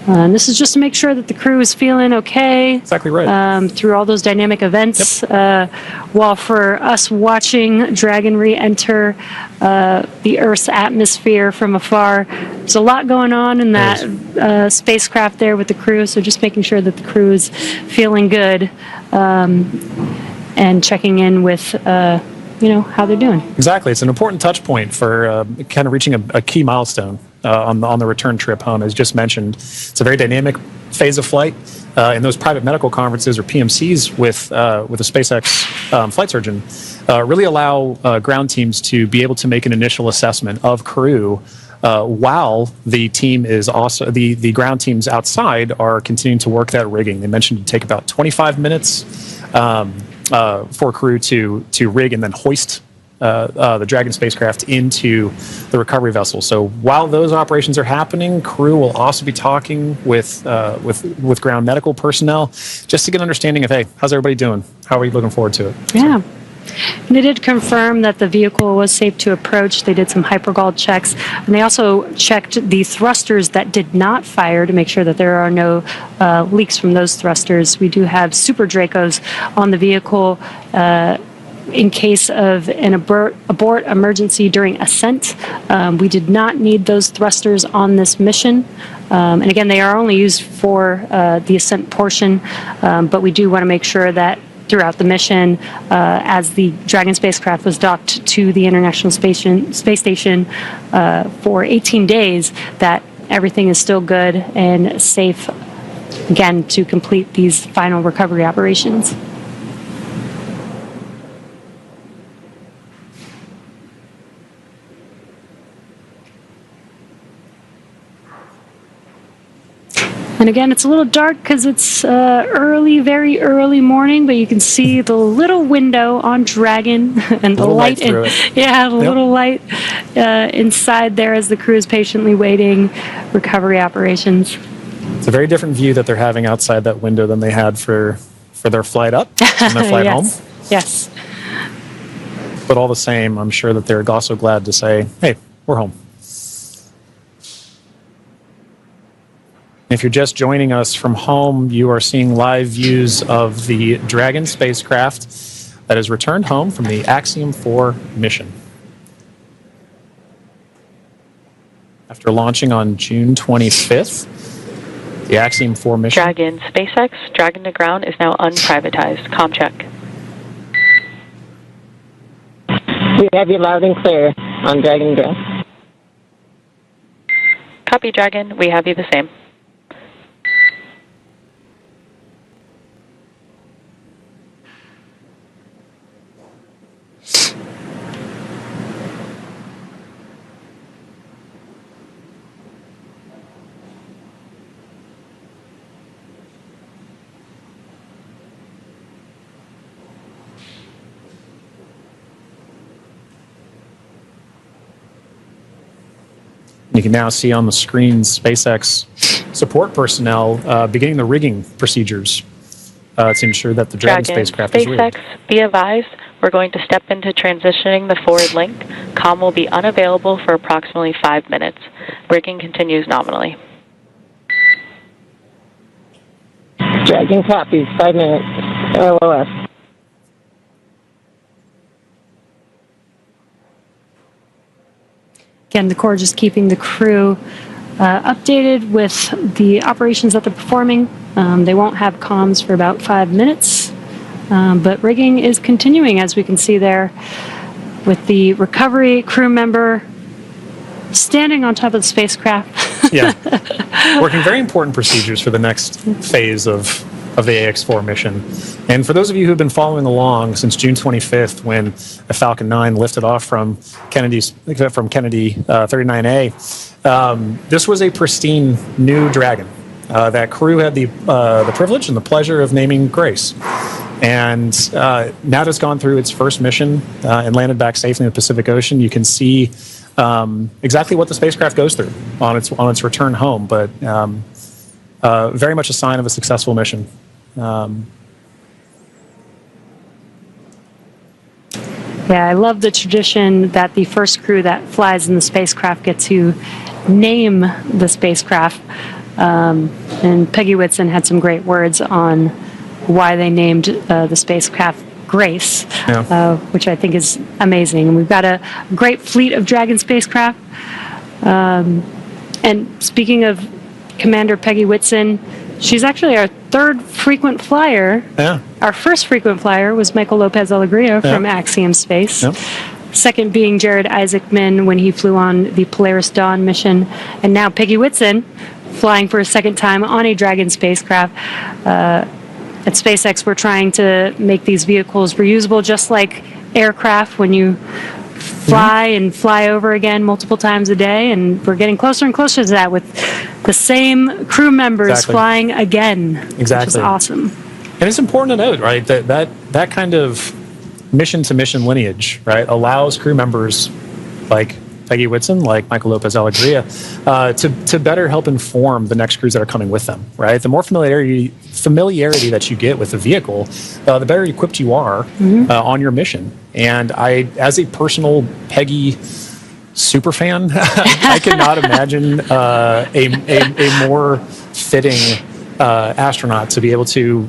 And this is just to make sure that the crew is feeling okay. Exactly right. Through all those dynamic events. While for us watching Dragon re-enter the Earth's atmosphere from afar, there's a lot going on in that spacecraft there with the crew. So just making sure that the crew is feeling good and checking in with how they're doing. Exactly. It's an important touch point for kind of reaching a key milestone on the return trip home. As just mentioned, it's a very dynamic phase of flight. And those private medical conferences or PMCs with a SpaceX flight surgeon really allow ground teams to be able to make an initial assessment of crew while the team is also the ground teams outside are continuing to work that rigging. They mentioned it take about 25 minutes for crew to rig and then hoist the Dragon spacecraft into the recovery vessel. So while those operations are happening, crew will also be talking with ground medical personnel just to get an understanding of, hey, how's everybody doing? How are you looking forward to it? Yeah. And they did confirm that the vehicle was safe to approach. They did some hypergol checks, and they also checked the thrusters that did not fire to make sure that there are no leaks from those thrusters. We do have Super Dracos on the vehicle in case of an abort emergency during ascent. We did not need those thrusters on this mission. And again, they are only used for the ascent portion, but we do want to make sure that throughout the mission, as the Dragon spacecraft was docked to the International Space Station for 18 days, that everything is still good and safe, again, to complete these final recovery operations. And again, it's a little dark because it's very early morning, but you can see the little window on Dragon and the light. Little light inside there as the crew is patiently waiting recovery operations. It's a very different view that they're having outside that window than they had for their flight up and their flight home. Yes. But all the same, I'm sure that they're also glad to say, hey, we're home. If you're just joining us from home, you are seeing live views of the Dragon spacecraft that has returned home from the Axiom 4 mission. After launching on June 25th, the Axiom 4 mission... Dragon, SpaceX, Dragon to ground is now unprivatized. Com check. We have you loud and clear on Dragon ground. Copy, Dragon. We have you the same. You can now see on the screen SpaceX support personnel beginning the rigging procedures to ensure that the Dragon spacecraft is rigged. SpaceX, be advised, we're going to step into transitioning the forward link. COM will be unavailable for approximately 5 minutes. Rigging continues nominally. Dragon copies, 5 minutes. LOS. Again, the Corps just keeping the crew updated with the operations that they're performing. They won't have comms for about 5 minutes, but rigging is continuing, as we can see there, with the recovery crew member standing on top of the spacecraft. Yeah, working very important procedures for the next phase of the AX-4 mission. And for those of you who've been following along since June 25th, when the Falcon 9 lifted off from Kennedy 39A, this was a pristine new Dragon. That crew had the privilege and the pleasure of naming Grace. And now that it's gone through its first mission and landed back safely in the Pacific Ocean, you can see exactly what the spacecraft goes through on its return home. But very much a sign of a successful mission. Yeah, I love the tradition that the first crew that flies in the spacecraft get to name the spacecraft. And Peggy Whitson had some great words on why they named the spacecraft Grace, which I think is amazing. And we've got a great fleet of Dragon spacecraft. And speaking of Commander Peggy Whitson, she's actually our third frequent flyer. Yeah. Our first frequent flyer was Michael Lopez Alegria from Axiom Space. Yeah. Second being Jared Isaacman when he flew on the Polaris Dawn mission. And now Peggy Whitson flying for a second time on a Dragon spacecraft. At SpaceX, we're trying to make these vehicles reusable, just like aircraft when you fly and fly over again multiple times a day. And we're getting closer and closer to that with the same crew members flying again, which is awesome. And it's important to note, right, that kind of mission-to-mission lineage, right, allows crew members like Peggy Whitson, like Michael Lopez Alegria, to better help inform the next crews that are coming with them, right? The more familiarity that you get with the vehicle, the better equipped you are on your mission. And I, as a personal Peggy super fan, I cannot imagine a more fitting astronaut to be able to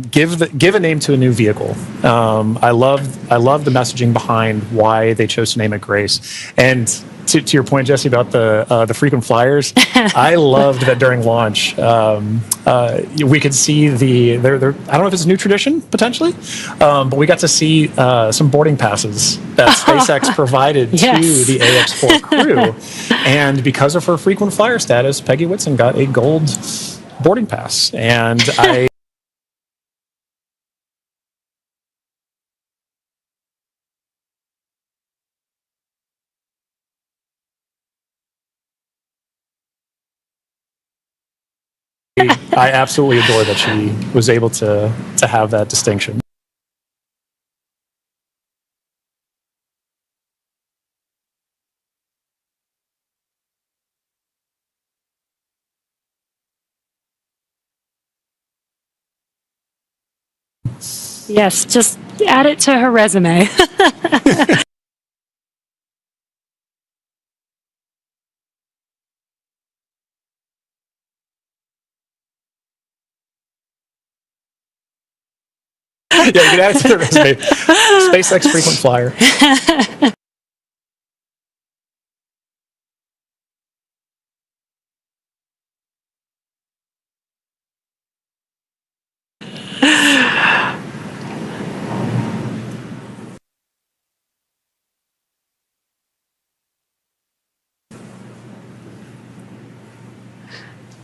give a name to a new vehicle. I love the messaging behind why they chose to name it Grace. And to your point, Jesse, about the frequent flyers, I loved that during launch we could see I don't know if it's a new tradition potentially, but we got to see some boarding passes that SpaceX provided to the AX-4 crew, and because of her frequent flyer status, Peggy Whitson got a gold boarding pass, and I. I absolutely adore that she was able to have that distinction. Yes, just add it to her resume. Yeah, you can add it to the resume. SpaceX frequent flyer.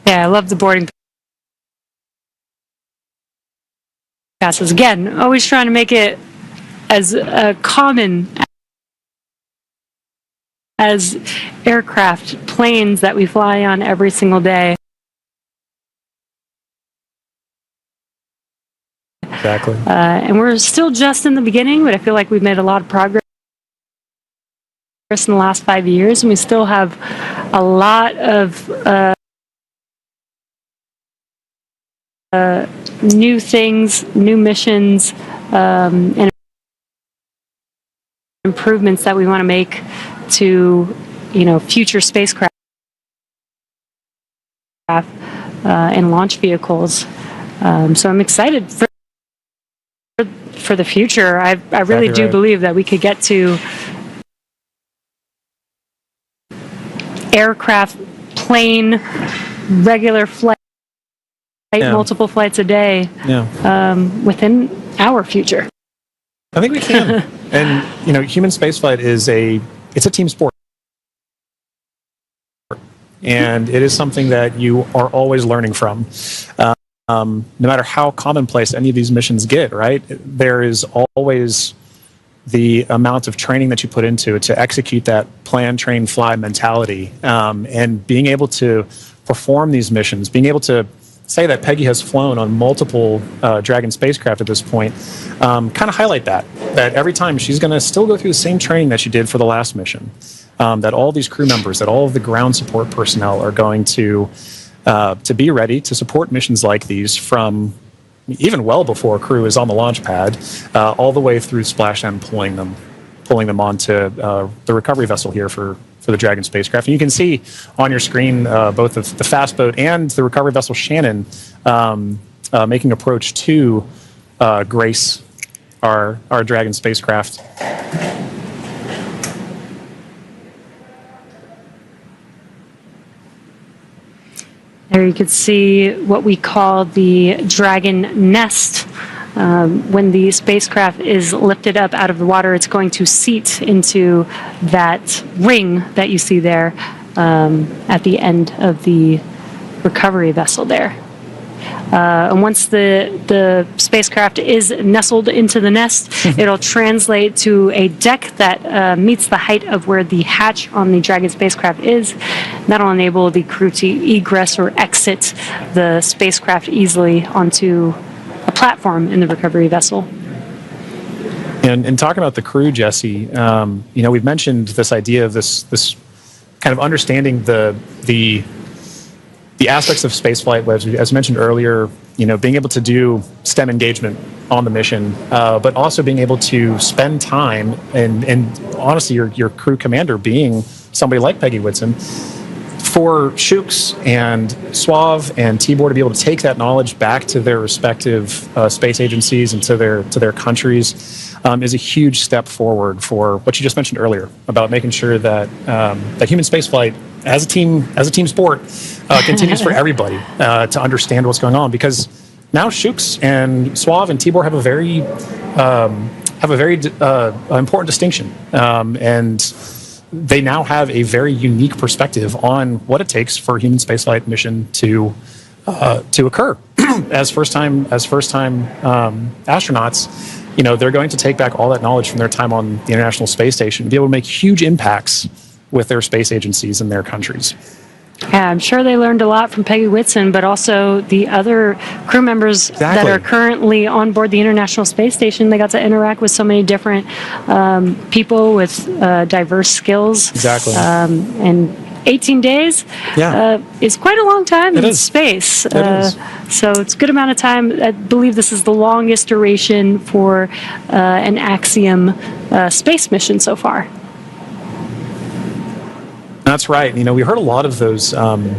Yeah, I love the boarding passes. Again, always trying to make it as common as aircraft, planes that we fly on every single day. Exactly. And we're still just in the beginning, but I feel like we've made a lot of progress in the last 5 years, and we still have a lot of new things, new missions, and improvements that we want to make to, future spacecraft and launch vehicles. So I'm excited for the future. I really do believe that we could get to aircraft, plane, regular flight, multiple flights a day within our future. I think we can. And, human spaceflight it's a team sport. And it is something that you are always learning from. No matter how commonplace any of these missions get, right? There is always the amount of training that you put into it to execute that plan, train, fly mentality. And being able to perform these missions, being able to say that Peggy has flown on multiple Dragon spacecraft at this point, kind of highlight that every time she's going to still go through the same training that she did for the last mission, that all these crew members, that all of the ground support personnel are going to be ready to support missions like these from even well before crew is on the launch pad, all the way through Splashdown, pulling them onto the recovery vessel here for the Dragon spacecraft. And you can see on your screen both the fast boat and the recovery vessel Shannon making approach to Grace, our Dragon spacecraft. There you can see what we call the Dragon nest. When the spacecraft is lifted up out of the water, it's going to seat into that ring that you see there at the end of the recovery vessel there. And once the spacecraft is nestled into the nest, it'll translate to a deck that meets the height of where the hatch on the Dragon spacecraft is. That'll enable the crew to egress or exit the spacecraft easily onto a platform in the recovery vessel. And talking about the crew, Jesse, we've mentioned this idea of this kind of understanding the aspects of spaceflight, as mentioned earlier, being able to do STEM engagement on the mission, but also being able to spend time and honestly, your crew commander being somebody like Peggy Whitson, for Shooks and Suave and Tibor to be able to take that knowledge back to their respective space agencies and to their countries is a huge step forward for what you just mentioned earlier about making sure that that human spaceflight as a team sport continues for everybody to understand what's going on, because now Shooks and Suave and Tibor have a very important distinction, and they now have a very unique perspective on what it takes for a human spaceflight mission to occur. as first time astronauts, they're going to take back all that knowledge from their time on the International Space Station and be able to make huge impacts with their space agencies and their countries. Yeah, I'm sure they learned a lot from Peggy Whitson, but also the other crew members that are currently on board the International Space Station. They got to interact with so many different people with diverse skills. Exactly. And 18 days is quite a long time in space. So it's a good amount of time. I believe this is the longest duration for an Axiom space mission so far. That's right. We heard a lot of those kind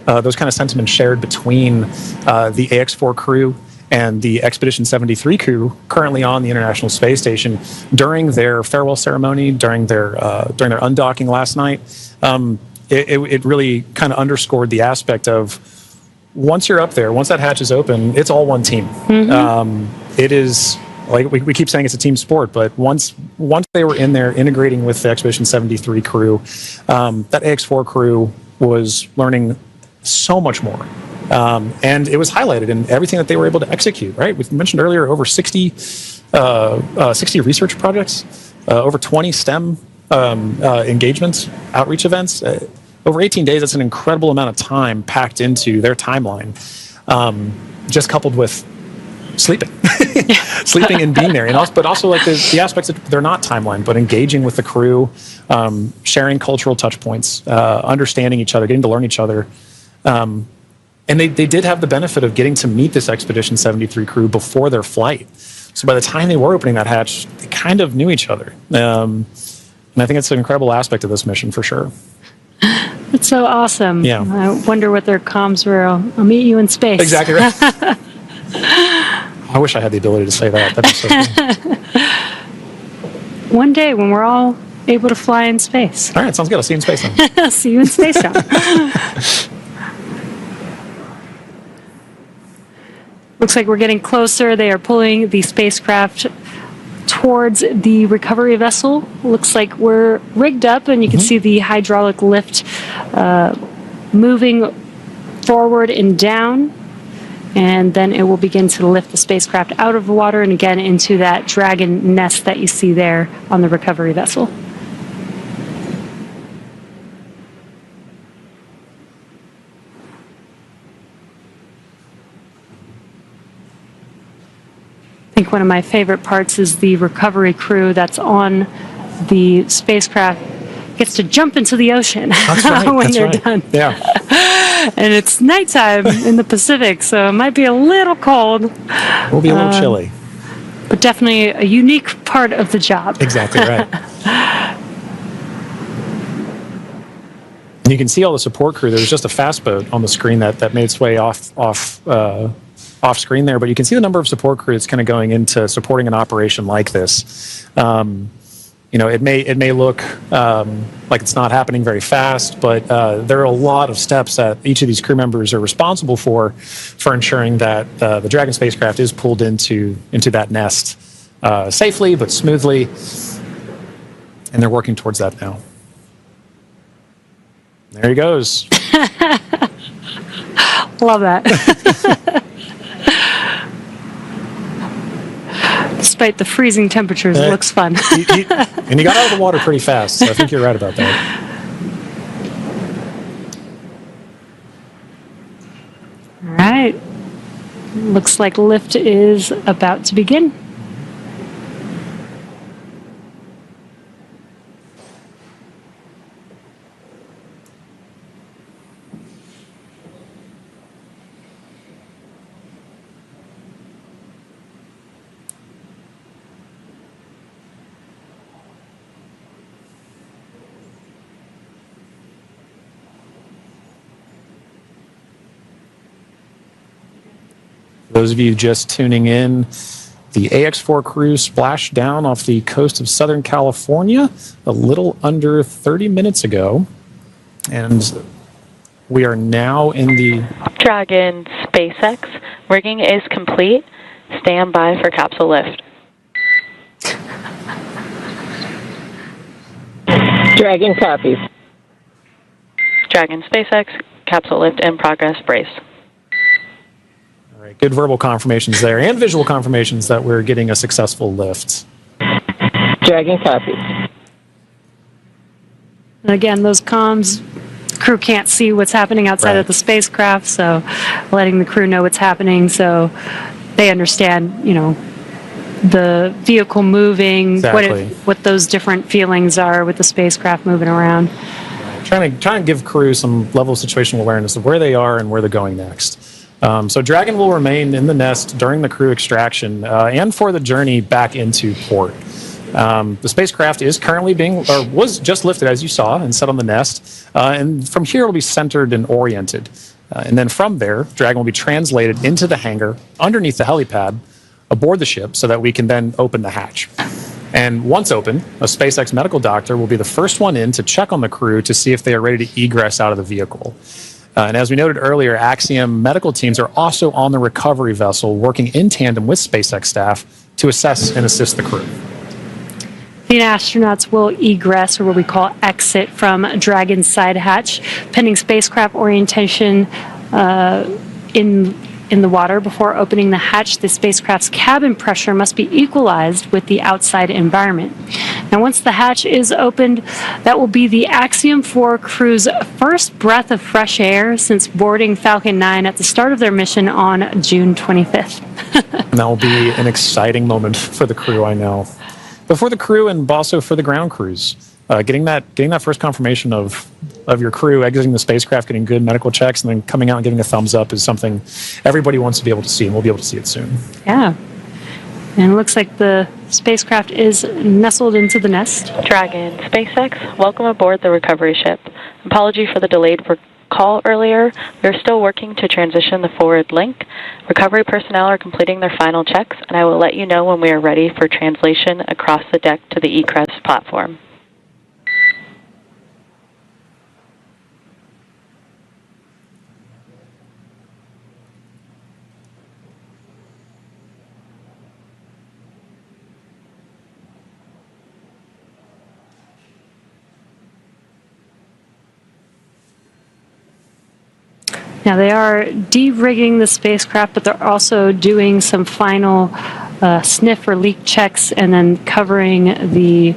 of sentiments shared between the AX-4 crew and the Expedition 73 crew currently on the International Space Station during their farewell ceremony, during their undocking last night. It really kind of underscored the aspect of once you're up there, once that hatch is open, it's all one team. It is. Like we keep saying, it's a team sport, but once they were in there integrating with the Expedition 73 crew, that AX-4 crew was learning so much more. And it was highlighted in everything that they were able to execute, right? We mentioned earlier over 60 research projects, over 20 STEM engagements, outreach events. Over 18 days, that's an incredible amount of time packed into their timeline, just coupled with sleeping and being there, but also like the aspects that they're not timeline, but engaging with the crew, sharing cultural touch points, understanding each other, getting to learn each other. And they did have the benefit of getting to meet this Expedition 73 crew before their flight. So by the time they were opening that hatch, they kind of knew each other. And I think it's an incredible aspect of this mission for sure. It's so awesome. Yeah. I wonder what their comms were. I'll meet you in space. Exactly right. I wish I had the ability to say that. That'd be so cool. One day when we're all able to fly in space. All right, sounds good. I'll see you in space then. See you in Spacetown. Looks like we're getting closer. They are pulling the spacecraft towards the recovery vessel. Looks like we're rigged up, and you can see the hydraulic lift moving forward and down. And then it will begin to lift the spacecraft out of the water and again into that Dragon nest that you see there on the recovery vessel. I think one of my favorite parts is the recovery crew that's on the spacecraft gets to jump into the ocean when they're done. Yeah. And it's nighttime in the Pacific, so it might be a little cold. We'll be a little chilly. But definitely a unique part of the job. Exactly right. And you can see all the support crew. There was just a fast boat on the screen that made its way off screen there, but you can see the number of support crew that's kind of going into supporting an operation like this. It may look like it's not happening very fast, but there are a lot of steps that each of these crew members are responsible for ensuring that the Dragon spacecraft is pulled into that nest safely but smoothly, and they're working towards that now. There he goes. Love that. Despite the freezing temperatures, it looks fun. And he got out of the water pretty fast, so I think you're right about that. All right. Looks like lift is about to begin. For those of you just tuning in, the AX-4 crew splashed down off the coast of Southern California a little under 30 minutes ago. And we are now in the Dragon SpaceX. Rigging is complete. Stand by for capsule lift. Dragon copies. Dragon SpaceX, capsule lift in progress. Brace. All right, good verbal confirmations there and visual confirmations that we're getting a successful lift. Dragon copies. And again, those comms crew can't see what's happening outside of the spacecraft, so letting the crew know what's happening so they understand, the vehicle moving, what those different feelings are with the spacecraft moving around. Trying to give crew some level of situational awareness of where they are and where they're going next. So Dragon will remain in the nest during the crew extraction and for the journey back into port. The spacecraft is currently was just lifted, as you saw, and set on the nest. And from here, it'll be centered and oriented. And then from there, Dragon will be translated into the hangar underneath the helipad aboard the ship so that we can then open the hatch. And once open, a SpaceX medical doctor will be the first one in to check on the crew to see if they are ready to egress out of the vehicle. And as we noted earlier, Axiom medical teams are also on the recovery vessel working in tandem with SpaceX staff to assess and assist the crew. The astronauts will egress, or what we call exit, from Dragon's side hatch, pending spacecraft orientation in the water. Before opening the hatch, the spacecraft's cabin pressure must be equalized with the outside environment. Now, once the hatch is opened, that will be the Axiom 4 crew's first breath of fresh air since boarding Falcon 9 at the start of their mission on June 25th. And that will be an exciting moment for the crew, I know. But for the crew and also for the ground crews, getting that first confirmation of your crew exiting the spacecraft, getting good medical checks, and then coming out and giving a thumbs up is something everybody wants to be able to see, and we'll be able to see it soon. Yeah. And it looks like the spacecraft is nestled into the nest. Dragon, SpaceX, welcome aboard the recovery ship. Apology for the delayed call earlier. We are still working to transition the forward link. Recovery personnel are completing their final checks, and I will let you know when we are ready for translation across the deck to the Egress platform. Now, they are de-rigging the spacecraft, but they're also doing some final sniff or leak checks and then covering the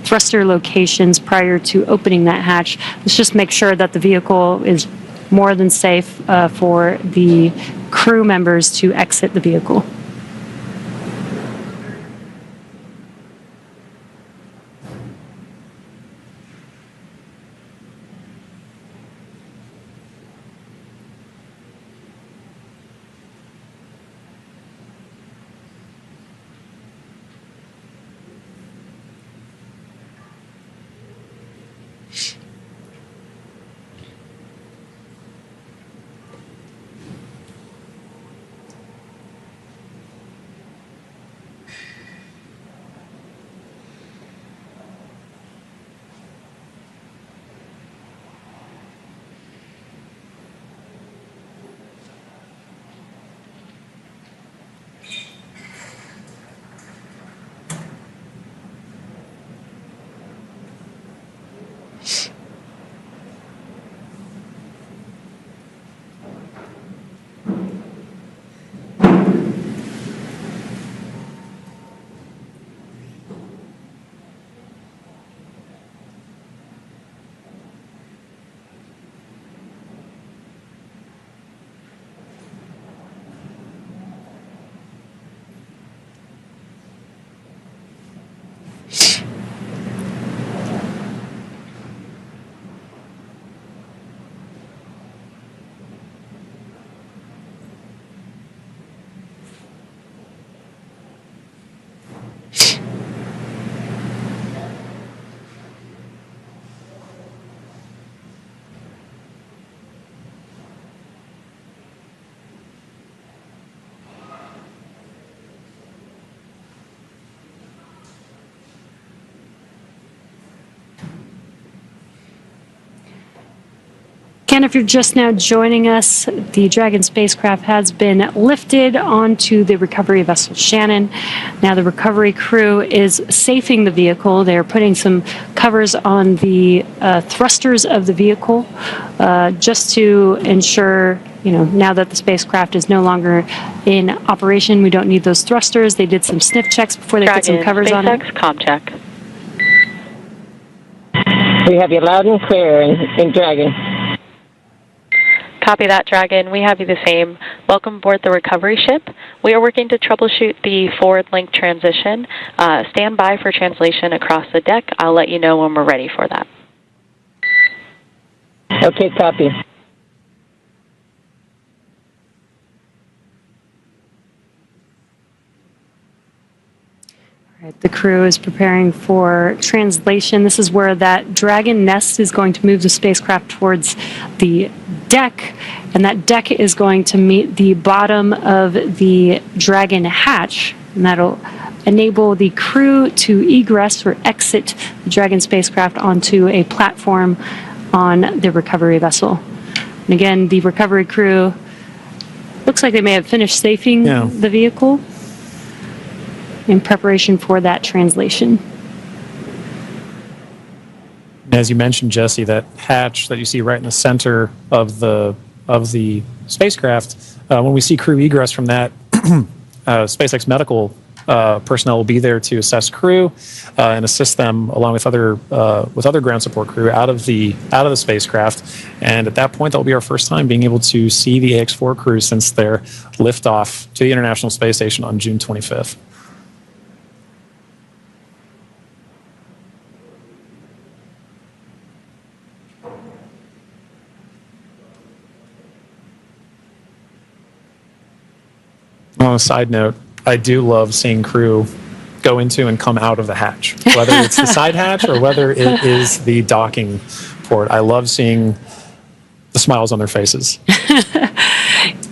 thruster locations prior to opening that hatch. Let's just make sure that the vehicle is more than safe for the crew members to exit the vehicle. Again, if you're just now joining us, the Dragon spacecraft has been lifted onto the recovery vessel Shannon. Now the recovery crew is safing the vehicle. They're putting some covers on the thrusters of the vehicle just to ensure, now that the spacecraft is no longer in operation, we don't need those thrusters. They did some sniff checks before they put some covers on it. SpaceX, comm check. We have you loud and clear in Dragon. Copy that, Dragon. We have you the same. Welcome aboard the recovery ship. We are working to troubleshoot the forward link transition. Stand by for translation across the deck. I'll let you know when we're ready for that. Okay, copy. Right, the crew is preparing for translation. This is where that Dragon nest is going to move the spacecraft towards the deck, and that deck is going to meet the bottom of the Dragon hatch, and that'll enable the crew to egress or exit the Dragon spacecraft onto a platform on the recovery vessel. And again, the recovery crew looks like they may have finished safing the vehicle in preparation for that translation. As you mentioned, Jesse, that hatch that you see right in the center of the spacecraft, when we see crew egress from that, SpaceX medical personnel will be there to assess crew and assist them along with other ground support crew out of the spacecraft. And at that point, that will be our first time being able to see the AX-4 crew since their liftoff to the International Space Station on June 25th. On a side note, I do love seeing crew go into and come out of the hatch, whether it's the side hatch or whether it is the docking port. I love seeing the smiles on their faces.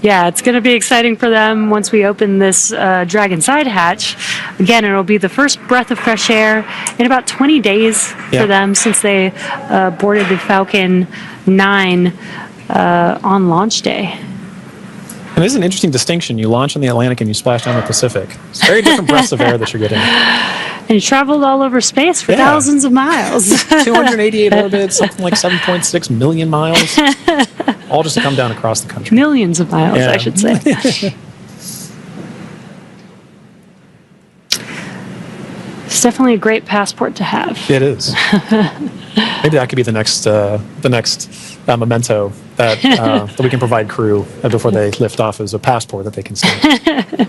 Yeah, it's going to be exciting for them once we open this Dragon side hatch. Again, it'll be the first breath of fresh air in about 20 days for them since they boarded the Falcon 9 on launch day. And this is an interesting distinction. You launch in the Atlantic and you splash down the Pacific. It's very different breaths of air that you're getting. And you traveled all over space for thousands of miles. 288 orbits, something like 7.6 million miles. All just to come down across the country. Millions of miles, I should say. It's definitely a great passport to have. It is. Maybe that could be the next memento that that we can provide crew before they lift off as a passport that they can see. I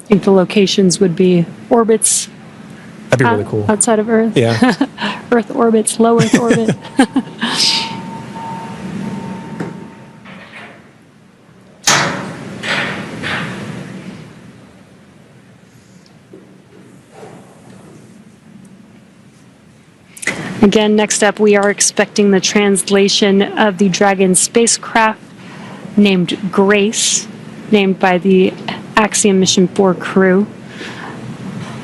think the locations would be orbits. That'd be really cool. Outside of Earth. Yeah. Earth orbits, low Earth orbit. Again, next up, we are expecting the translation of the Dragon spacecraft named Grace, named by the Axiom Mission 4 crew.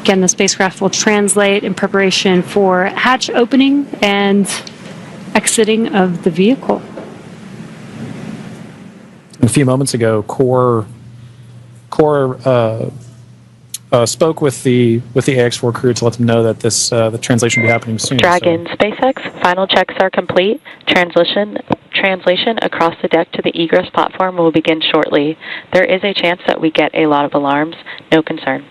Again, the spacecraft will translate in preparation for hatch opening and exiting of the vehicle. A few moments ago, Core spoke with the AX-4 crew to let them know that this the translation will be happening soon. Dragon, SpaceX, final checks are complete. Translation across the deck to the Egress platform will begin shortly. There is a chance that we get a lot of alarms. No concern.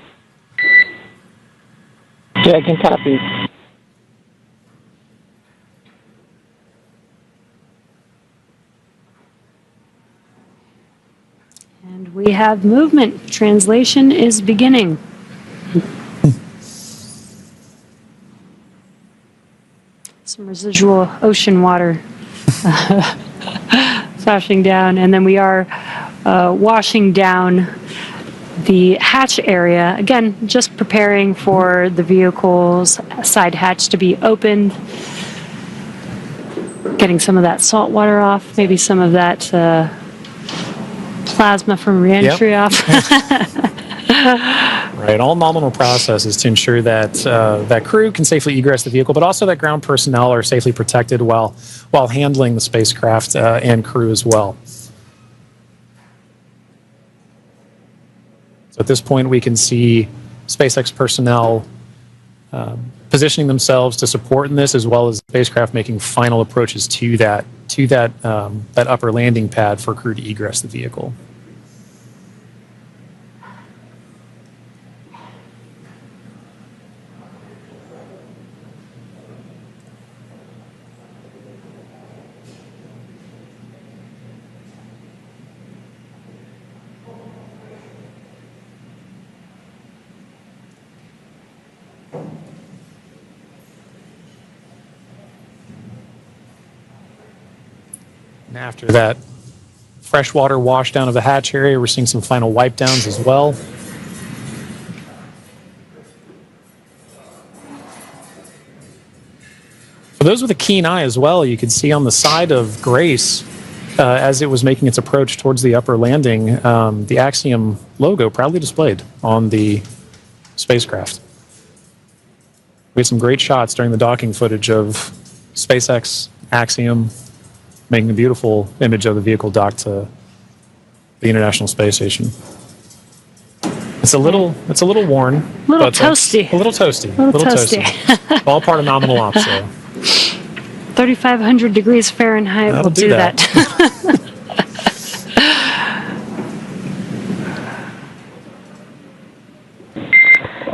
Dragon copies. And we have movement. Translation is beginning. Some residual ocean water splashing down, and then we are washing down the hatch area. Again, just preparing for the vehicle's side hatch to be opened. Getting some of that salt water off, maybe some of that plasma from reentry off. Right. All nominal processes to ensure that that crew can safely egress the vehicle, but also that ground personnel are safely protected while handling the spacecraft and crew as well. So at this point, we can see SpaceX personnel positioning themselves to support in this, as well as the spacecraft making final approaches to that upper landing pad for crew to egress the vehicle. And after that freshwater washdown of the hatch area, we're seeing some final wipe downs as well. For those with a keen eye as well, you can see on the side of Grace, as it was making its approach towards the upper landing, the Axiom logo proudly displayed on the spacecraft. We had some great shots during the docking footage of SpaceX, Axiom, making a beautiful image of the vehicle docked to the International Space Station. It's a little worn. A little toasty. A little toasty. A little toasty. All part of nominal ops, though. 3,500 degrees Fahrenheit will do that.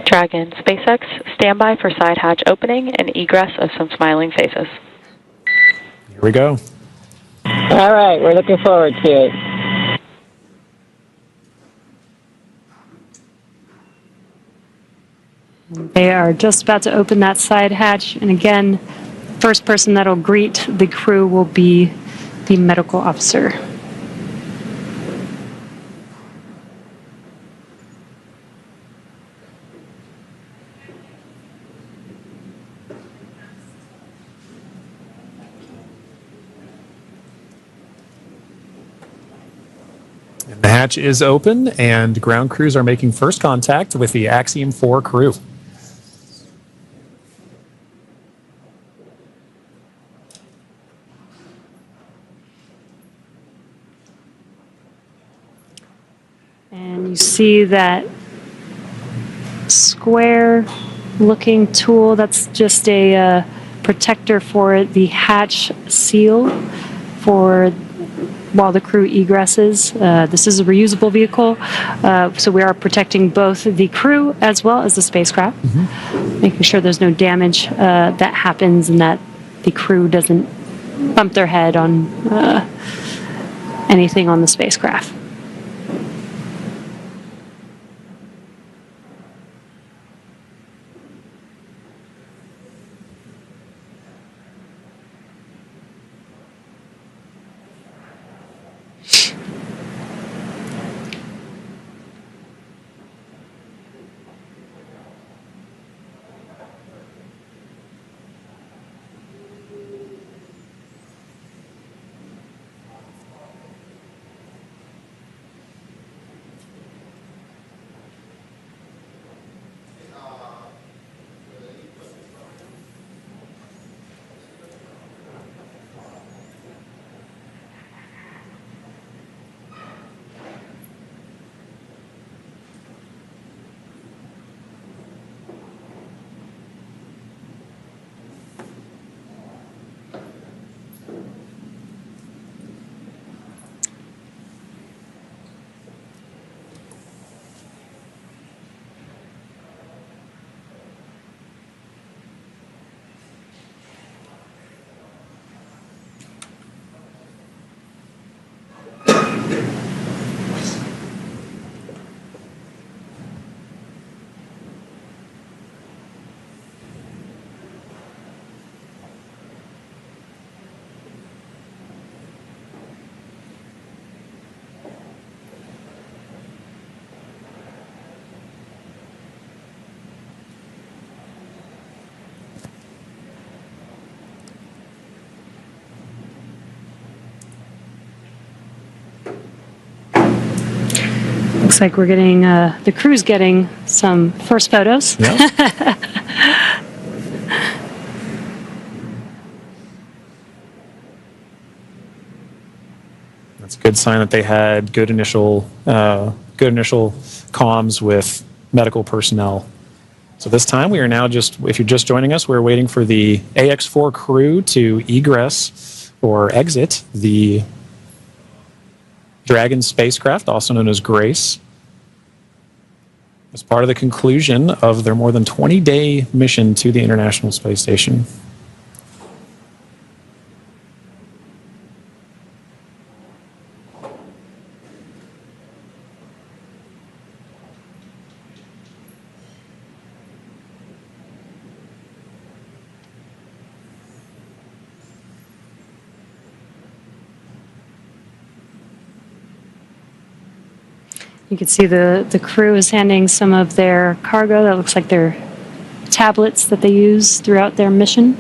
Dragon, SpaceX, standby for side hatch opening and egress of some smiling faces. Here we go. All right, we're looking forward to it. They are just about to open that side hatch, and again, first person that'll greet the crew will be the medical officer. And the hatch is open, and ground crews are making first contact with the Axiom 4 crew. And you see that square looking tool, that's just a protector for the hatch seal for while the crew egresses. This is a reusable vehicle, so we are protecting both the crew as well as the spacecraft, making sure there's no damage that happens and that the crew doesn't bump their head on anything on the spacecraft. Looks like we're getting, the crew's getting some first photos. Yep. That's a good sign that they had good initial comms with medical personnel. So this time we are now if you're just joining us, we're waiting for the AX4 crew to egress or exit the Dragon spacecraft, also known as Grace, as part of the conclusion of their more than 20-day mission to the International Space Station. You can see the crew is handing some of their cargo. That looks like their tablets that they use throughout their mission.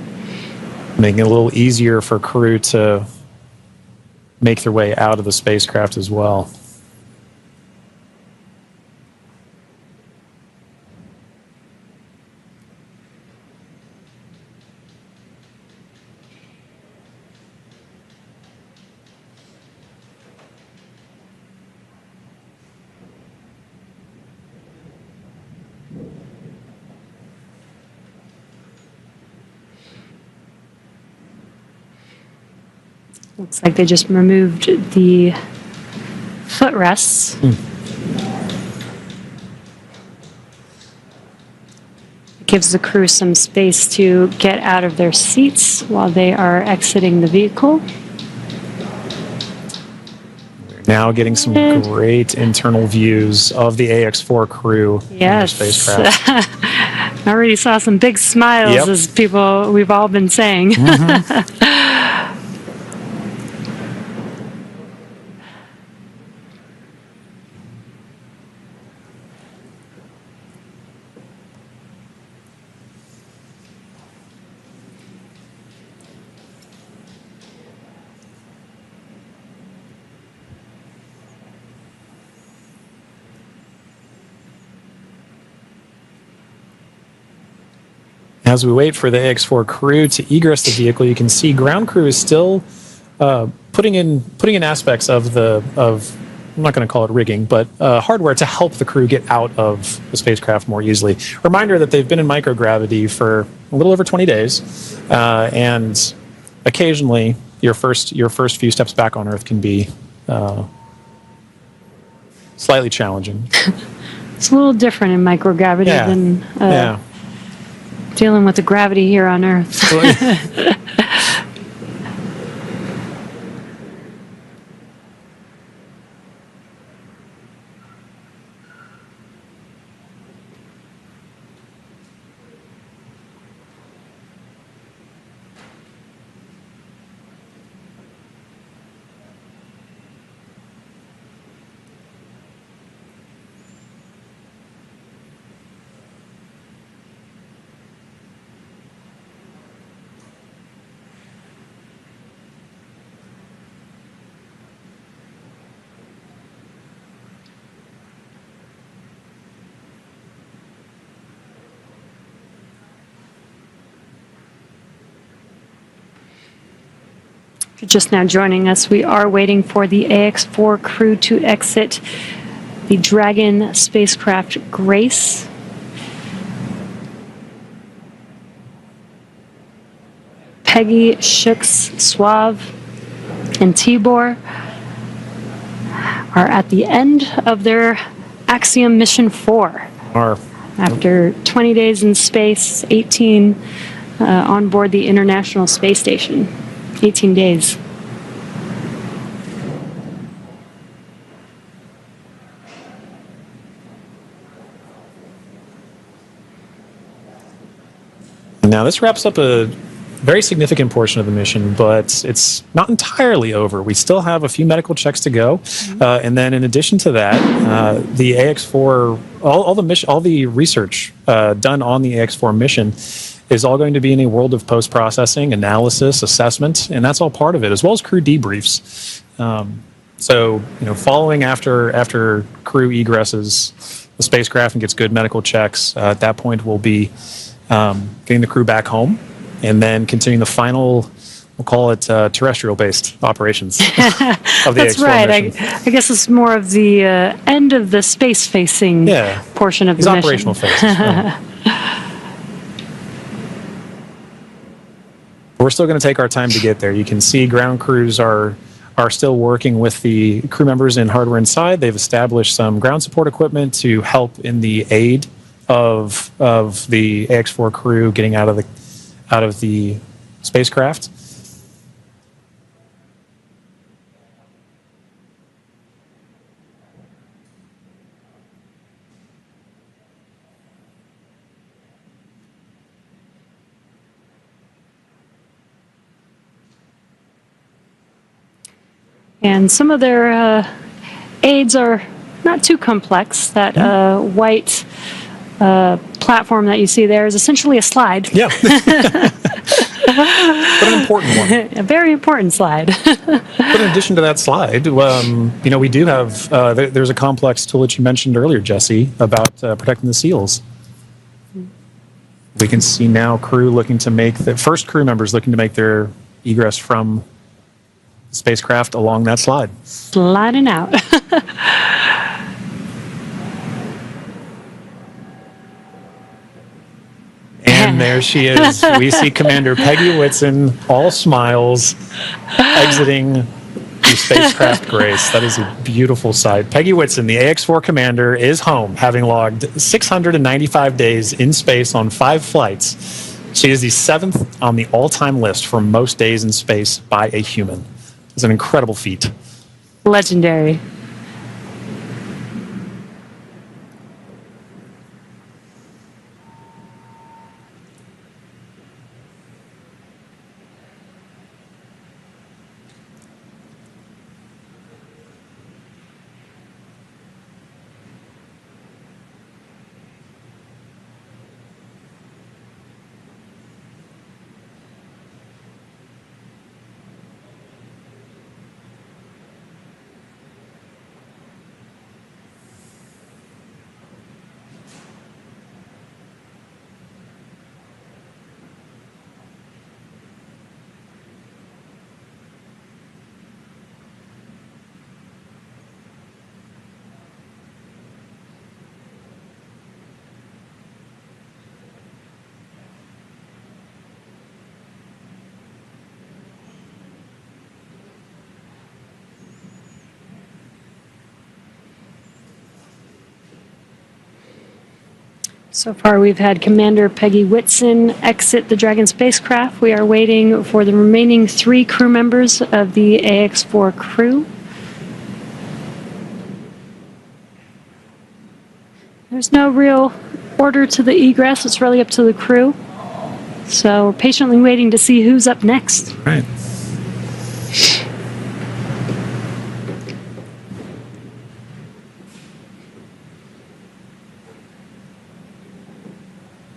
Making it a little easier for crew to make their way out of the spacecraft as well. Looks like they just removed the footrests. It gives the crew some space to get out of their seats while they are exiting the vehicle. Now getting some great internal views of the AX-4 crew in the spacecraft. I already saw some big smiles, as people we've all been saying. As we wait for the AX-4 crew to egress the vehicle, you can see ground crew is still putting in aspects of I'm not going to call it rigging, but hardware to help the crew get out of the spacecraft more easily. Reminder that they've been in microgravity for a little over 20 days, and occasionally your first few steps back on Earth can be slightly challenging. It's a little different in microgravity than dealing with the gravity here on Earth. If you're just now joining us, we are waiting for the AX-4 crew to exit the Dragon spacecraft Grace. Peggy, Shooks, Suave, and Tibor are at the end of their Axiom Mission 4. After 20 days in space, 18 on board the International Space Station. 18 days. Now this wraps up a very significant portion of the mission, but it's not entirely over. We still have a few medical checks to go, and then in addition to that, the AX-4, all the research done on the AX-4 mission is all going to be in a world of post-processing, analysis, assessment, and that's all part of it, as well as crew debriefs. So, following after crew egresses the spacecraft and gets good medical checks, at that point we'll be getting the crew back home, and then continuing the final, we'll call it terrestrial-based operations of the That's AX-4 right. mission. I guess it's more of the end of the space-facing portion of the mission. Operational phases. We're still going to take our time to get there. You can see ground crews are still working with the crew members and hardware inside. They've established some ground support equipment to help in the aid of the AX-4 crew getting out of the spacecraft. And some of their aides are not too complex. That white platform that you see there is essentially a slide. Yeah. But an important one. A very important slide. But in addition to that slide, we do have, there's a complex tool that you mentioned earlier, Jesse, about protecting the seals. We can see now crew looking to make, the first crew members looking to make their egress from the spacecraft along that slide. Sliding out. And there she is. We see Commander Peggy Whitson, all smiles, exiting the spacecraft Grace. That is a beautiful sight. Peggy Whitson, the AX-4 commander, is home, having logged 695 days in space on 5 flights. She is the 7th on the all-time list for most days in space by a human. It's an incredible feat. Legendary. So far, we've had Commander Peggy Whitson exit the Dragon spacecraft. We are waiting for the remaining 3 crew members of the AX-4 crew. There's no real order to the egress. It's really up to the crew. So we're patiently waiting to see who's up next. Right.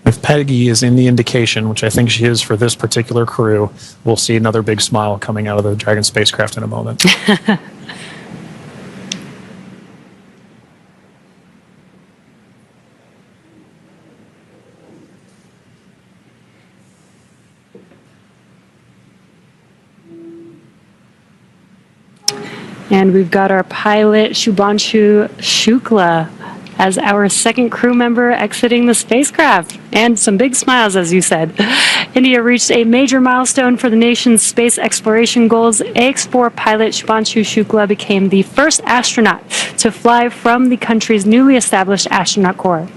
If Peggy is in the indication, which I think she is for this particular crew, we'll see another big smile coming out of the Dragon spacecraft in a moment. And we've got our pilot, Shubhanshu Shukla, as our second crew member exiting the spacecraft. And some big smiles, as you said. India reached a major milestone for the nation's space exploration goals. AX-4 pilot Shubhanshu Shukla became the first astronaut to fly from the country's newly established astronaut corps.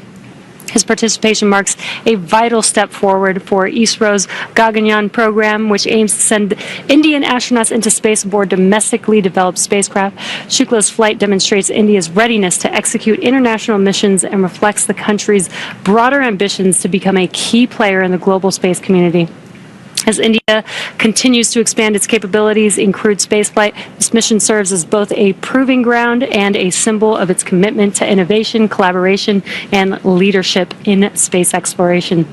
His participation marks a vital step forward for ISRO's Gaganyaan program, which aims to send Indian astronauts into space aboard domestically developed spacecraft. Shukla's flight demonstrates India's readiness to execute international missions and reflects the country's broader ambitions to become a key player in the global space community. As India continues to expand its capabilities in crewed spaceflight, this mission serves as both a proving ground and a symbol of its commitment to innovation, collaboration, and leadership in space exploration.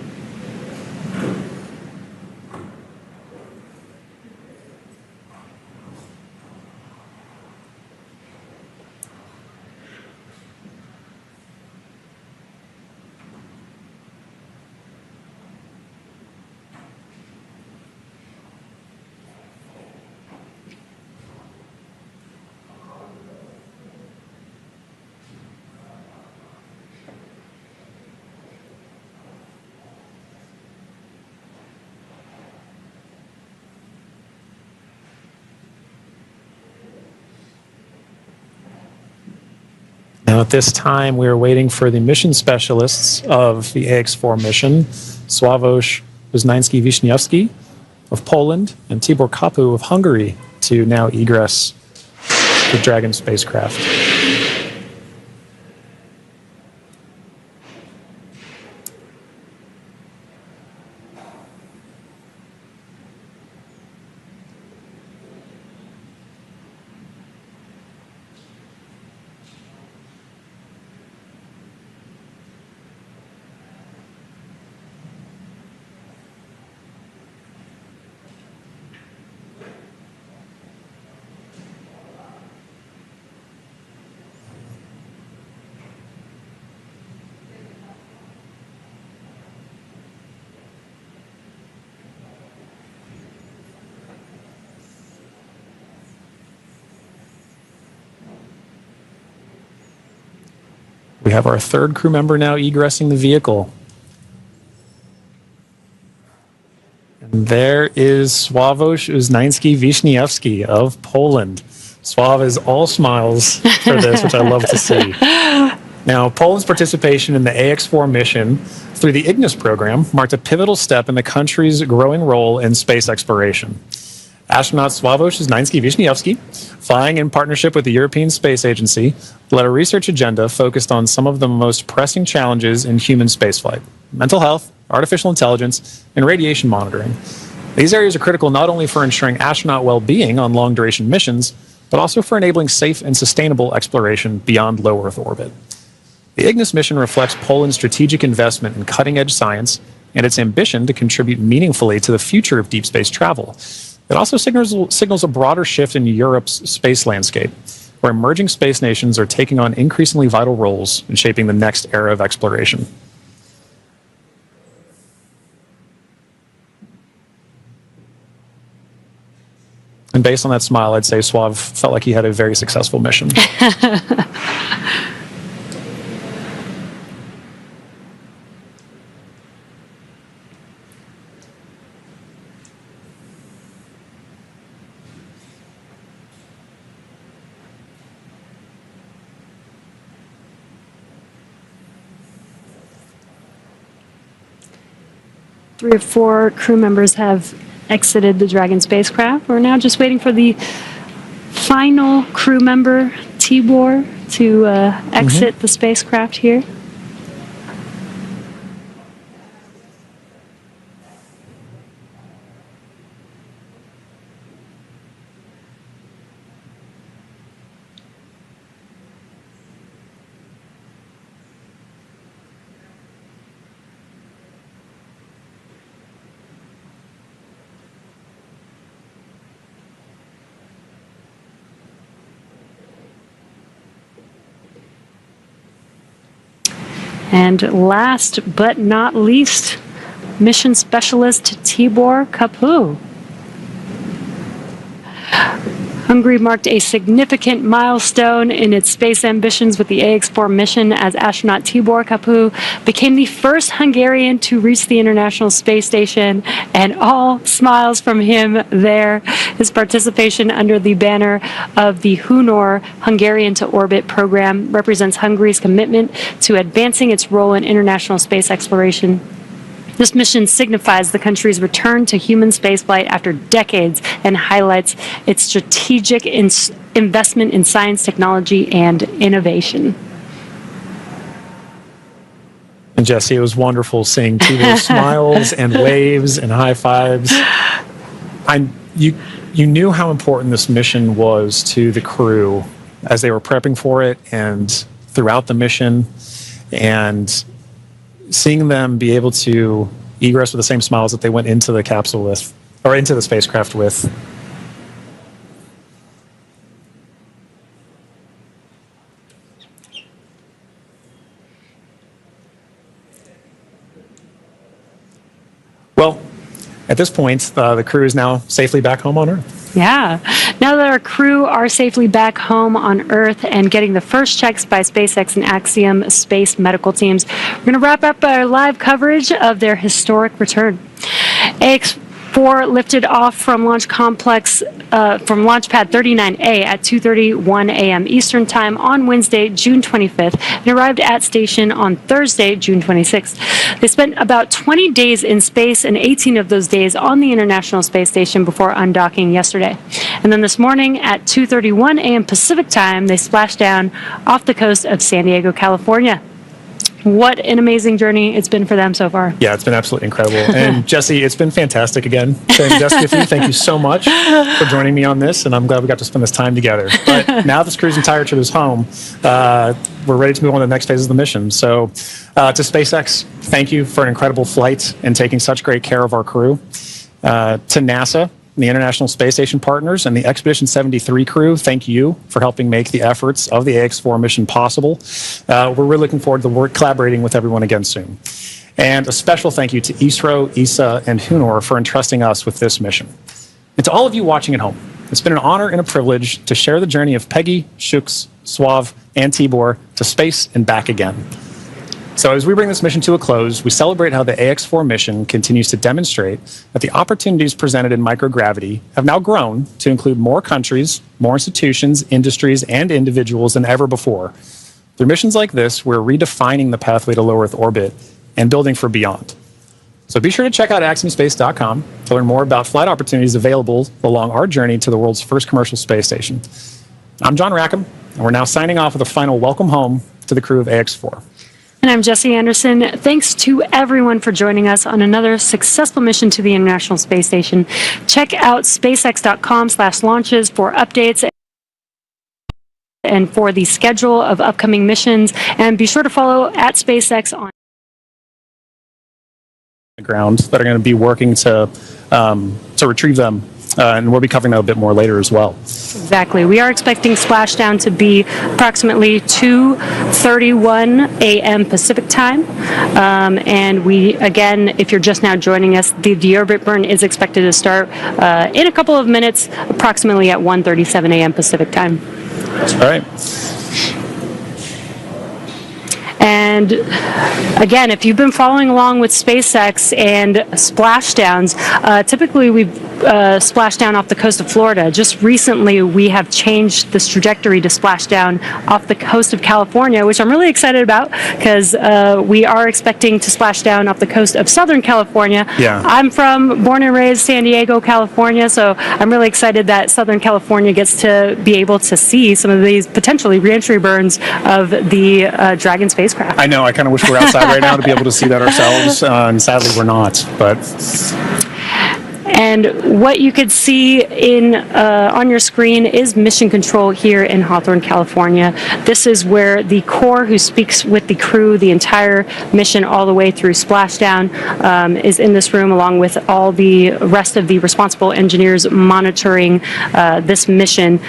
Now, at this time, we are waiting for the mission specialists of the AX-4 mission, Sławomir Wyznański-Wiśniewski of Poland and Tibor Kapu of Hungary, to now egress the Dragon spacecraft. We have our third crew member now egressing the vehicle. And there is Sławomir Uznański-Wiśniewski of Poland. Sław is all smiles for this, which I love to see. Now, Poland's participation in the AX4 mission through the Ignis program marked a pivotal step in the country's growing role in space exploration. Astronaut Sławomir Uznański-Wiśniewski, flying in partnership with the European Space Agency, led a research agenda focused on some of the most pressing challenges in human spaceflight: mental health, artificial intelligence, and radiation monitoring. These areas are critical not only for ensuring astronaut well-being on long-duration missions, but also for enabling safe and sustainable exploration beyond low Earth orbit. The Ignis mission reflects Poland's strategic investment in cutting-edge science and its ambition to contribute meaningfully to the future of deep space travel. It also signals a broader shift in Europe's space landscape, where emerging space nations are taking on increasingly vital roles in shaping the next era of exploration. And based on that smile, I'd say Sław felt like he had a very successful mission. Three or four crew members have exited the Dragon spacecraft. We're now just waiting for the final crew member, Tibor, to exit the spacecraft here. And last but not least, mission specialist Tibor Kapu. Hungary marked a significant milestone in its space ambitions with the AX4 mission as astronaut Tibor Kapu became the first Hungarian to reach the International Space Station, and all smiles from him there. His participation under the banner of the Hunor Hungarian to Orbit program represents Hungary's commitment to advancing its role in international space exploration. This mission signifies the country's return to human spaceflight after decades and highlights its strategic investment in science, technology, and innovation. And Jesse, it was wonderful seeing Tibor's smiles and waves and high fives. You knew how important this mission was to the crew as they were prepping for it and throughout the mission, and seeing them be able to egress with the same smiles that they went into the capsule with, or into the spacecraft with. Well, at this point, the crew is now safely back home on Earth. Yeah. Now that our crew are safely back home on Earth and getting the first checks by SpaceX and Axiom space medical teams, we're going to wrap up our live coverage of their historic return. AX4 lifted off from Launch Complex, from Launch Pad 39A at 2:31 a.m. Eastern Time on Wednesday, June 25th, and arrived at station on Thursday, June 26th. They spent about 20 days in space and 18 of those days on the International Space Station before undocking yesterday. And then this morning at 2:31 a.m. Pacific Time, they splashed down off the coast of San Diego, California. What an amazing journey it's been for them so far. Yeah, it's been absolutely incredible. And Jesse, it's been fantastic again. Jesse, thank you so much for joining me on this, and I'm glad we got to spend this time together. But now this crew's entire trip is home, we're ready to move on to the next phase of the mission. So to SpaceX, thank you for an incredible flight and taking such great care of our crew. To NASA, the International Space Station partners, and the Expedition 73 crew, thank you for helping make the efforts of the AX4 mission possible. We're really looking forward to collaborating with everyone again soon. And a special thank you to ISRO, ESA, and Hunor for entrusting us with this mission. And to all of you watching at home, it's been an honor and a privilege to share the journey of Peggy, Shooks, SWAV, and Tibor to space and back again. So as we bring this mission to a close, we celebrate how the AX4 mission continues to demonstrate that the opportunities presented in microgravity have now grown to include more countries, more institutions, industries, and individuals than ever before. Through missions like this, we're redefining the pathway to low Earth orbit and building for beyond. So be sure to check out axiomspace.com to learn more about flight opportunities available along our journey to the world's first commercial space station. I'm John Rackham, and we're now signing off with a final welcome home to the crew of AX4. And I'm Jesse Anderson. Thanks to everyone for joining us on another successful mission to the International Space Station. Check out spacex.com/launches for updates and for the schedule of upcoming missions. And be sure to follow at SpaceX on the ground that are going to be working to retrieve them. And we'll be covering that a bit more later as well. Exactly. We are expecting splashdown to be approximately 2:31 a.m. Pacific time. And we, again, if you're just now joining us, the deorbit burn is expected to start in a couple of minutes, approximately at 1:37 a.m. Pacific time. That's right. And again, if you've been following along with SpaceX and splashdowns, typically we splash down off the coast of Florida. Just recently, we have changed this trajectory to splash down off the coast of California, which I'm really excited about because we are expecting to splash down off the coast of Southern California. Yeah. I'm born and raised San Diego, California, so I'm really excited that Southern California gets to be able to see some of these potentially reentry burns of the Dragon spacecraft. I know. I kind of wish we were outside right now to be able to see that ourselves, and sadly we're not. But And what you could see on your screen is mission control here in Hawthorne, California. This is where the core who speaks with the crew the entire mission all the way through splashdown is in this room, along with all the rest of the responsible engineers monitoring this mission.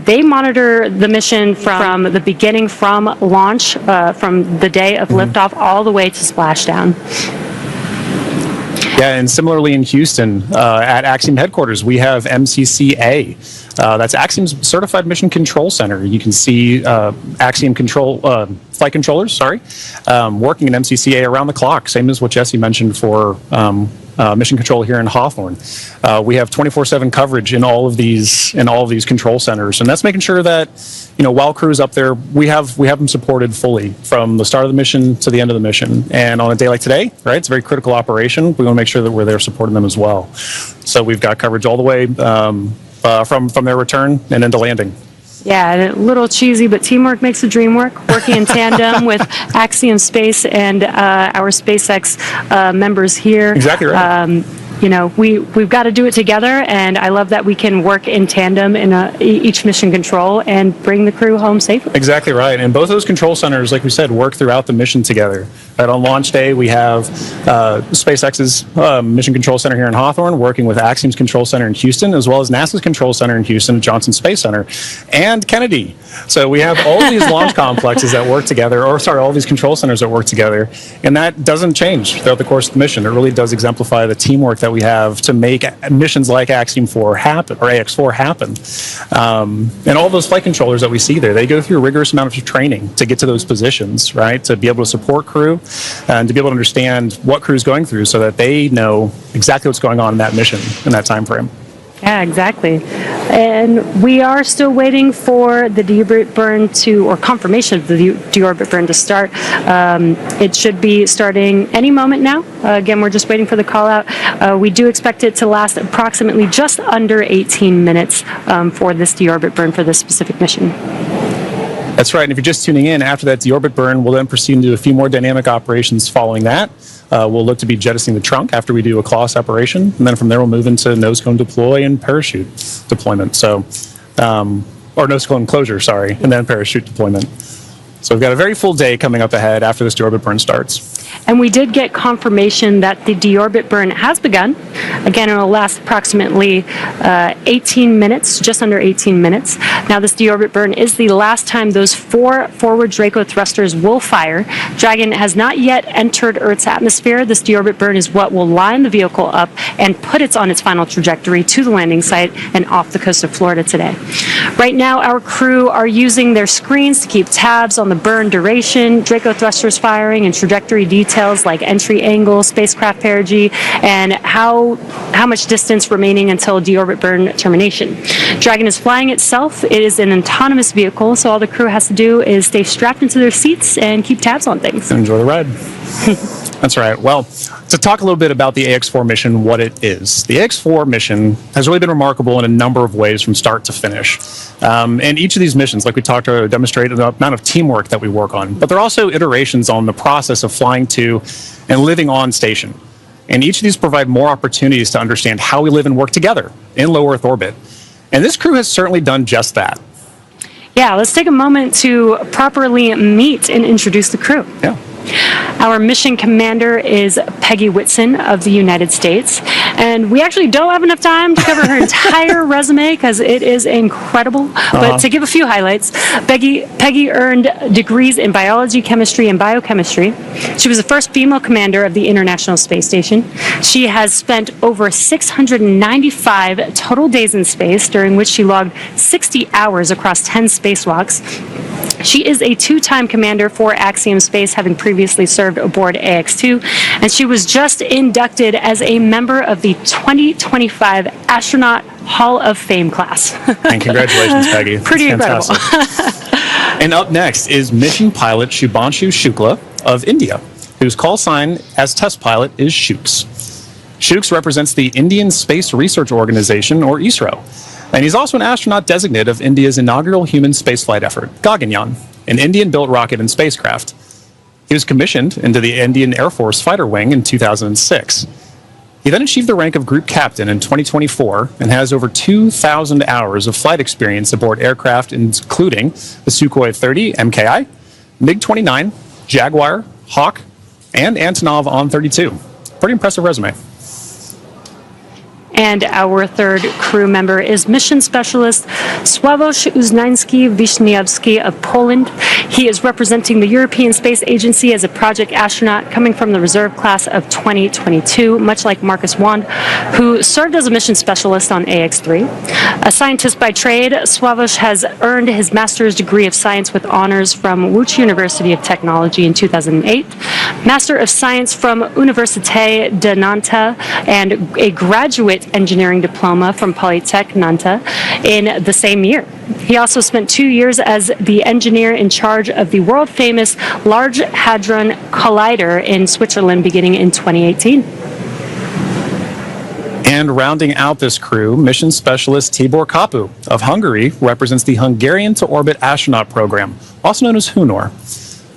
They monitor the mission from the beginning, from launch, from the day of liftoff all the way to splashdown. yeah, and similarly in Houston, at Axiom headquarters, we have MCCA. That's Axiom's Certified Mission Control Center. You can see Axiom flight controllers, working in MCCA around the clock, same as what Jesse mentioned for mission control here in Hawthorne. We have 24/7 coverage in all of these control centers, and that's making sure that while crew's up there, we have them supported fully from the start of the mission to the end of the mission. And on a day like today, right, it's a very critical operation. We want to make sure that we're there supporting them as well. So we've got coverage all the way from their return and into landing. Yeah, a little cheesy, but teamwork makes the dream work. Working in tandem with Axiom Space and our SpaceX members here. Exactly right. We've got to do it together, and I love that we can work in tandem in each mission control and bring the crew home safely. Exactly right. And both those control centers, like we said, work throughout the mission together. Right, on launch day, we have SpaceX's Mission Control Center here in Hawthorne working with Axiom's Control Center in Houston, as well as NASA's Control Center in Houston, Johnson Space Center, and Kennedy. So we have all these launch complexes that work together, all these control centers that work together, and that doesn't change throughout the course of the mission. It really does exemplify the teamwork that we have to make missions like Axiom 4 happen, or AX4 happen. And all those flight controllers that we see there, they go through a rigorous amount of training to get to those positions, right? To be able to support crew and to be able to understand what crew is going through so that they know exactly what's going on in that mission in that time frame. Yeah, exactly. And we are still waiting for the deorbit burn or confirmation of the deorbit burn to start. It should be starting any moment now. Again, we're just waiting for the call out. We do expect it to last approximately just under 18 minutes for this deorbit burn for this specific mission. That's right. And if you're just tuning in, after that deorbit burn, we'll then proceed into a few more dynamic operations following that. We'll look to be jettisoning the trunk after we do a CLOS separation, and then from there we'll move into nose cone deploy and parachute deployment. So, or nose cone closure, sorry, and then parachute deployment. So we've got a very full day coming up ahead after this deorbit burn starts. And we did get confirmation that the deorbit burn has begun. Again, it will last approximately 18 minutes, just under 18 minutes. Now, this deorbit burn is the last time those 4 forward Draco thrusters will fire. Dragon has not yet entered Earth's atmosphere. This deorbit burn is what will line the vehicle up and put it on its final trajectory to the landing site and off the coast of Florida today. Right now, our crew are using their screens to keep tabs on the burn duration, Draco thrusters firing, and trajectory details like entry angle, spacecraft perigee, and how much distance remaining until deorbit burn termination. Dragon is flying itself. It is an autonomous vehicle, so all the crew has to do is stay strapped into their seats and keep tabs on things. Enjoy the ride. That's right. Well, to talk a little bit about the AX4 mission, what it is. The AX4 mission has really been remarkable in a number of ways from start to finish. And each of these missions, like we talked about, demonstrate the amount of teamwork that we work on. But they're also iterations on the process of flying to and living on station. And each of these provide more opportunities to understand how we live and work together in low Earth orbit. And this crew has certainly done just that. Yeah, let's take a moment to properly meet and introduce the crew. Yeah. Our mission commander is Peggy Whitson of the United States, and we actually don't have enough time to cover her entire resume because it is incredible. But to give a few highlights, Peggy earned degrees in biology, chemistry, and biochemistry. She was the first female commander of the International Space Station. She has spent over 695 total days in space, during which she logged 60 hours across 10 spacewalks. She is a 2-time commander for Axiom Space, having previously served aboard AX2, and she was just inducted as a member of the 2025 Astronaut Hall of Fame class. And congratulations, Peggy. Pretty incredible. And up next is mission pilot Shubhanshu Shukla of India, whose call sign as test pilot is Shooks. Shooks represents the Indian Space Research Organization, or ISRO. And he's also an astronaut designate of India's inaugural human spaceflight effort, Gaganyaan, an Indian-built rocket and spacecraft. He was commissioned into the Indian Air Force Fighter Wing in 2006. He then achieved the rank of Group Captain in 2024 and has over 2,000 hours of flight experience aboard aircraft, including the Sukhoi 30 MKI, MiG-29, Jaguar, Hawk, and Antonov On-32. Pretty impressive resume. And our third crew member is mission specialist Sławomir Uznański-Wiśniewski of Poland. He is representing the European Space Agency as a project astronaut coming from the reserve class of 2022, much like Marcus Wand, who served as a mission specialist on AX3. A scientist by trade, Sławomir has earned his master's degree of science with honors from Łódź University of Technology in 2008, Master of Science from Université de Nantes, and a graduate engineering diploma from Polytech Nantes in the same year. He also spent 2 years as the engineer in charge of the world-famous Large Hadron Collider in Switzerland beginning in 2018. And rounding out this crew, mission specialist Tibor Kapu of Hungary represents the Hungarian to Orbit Astronaut Program, also known as HUNOR.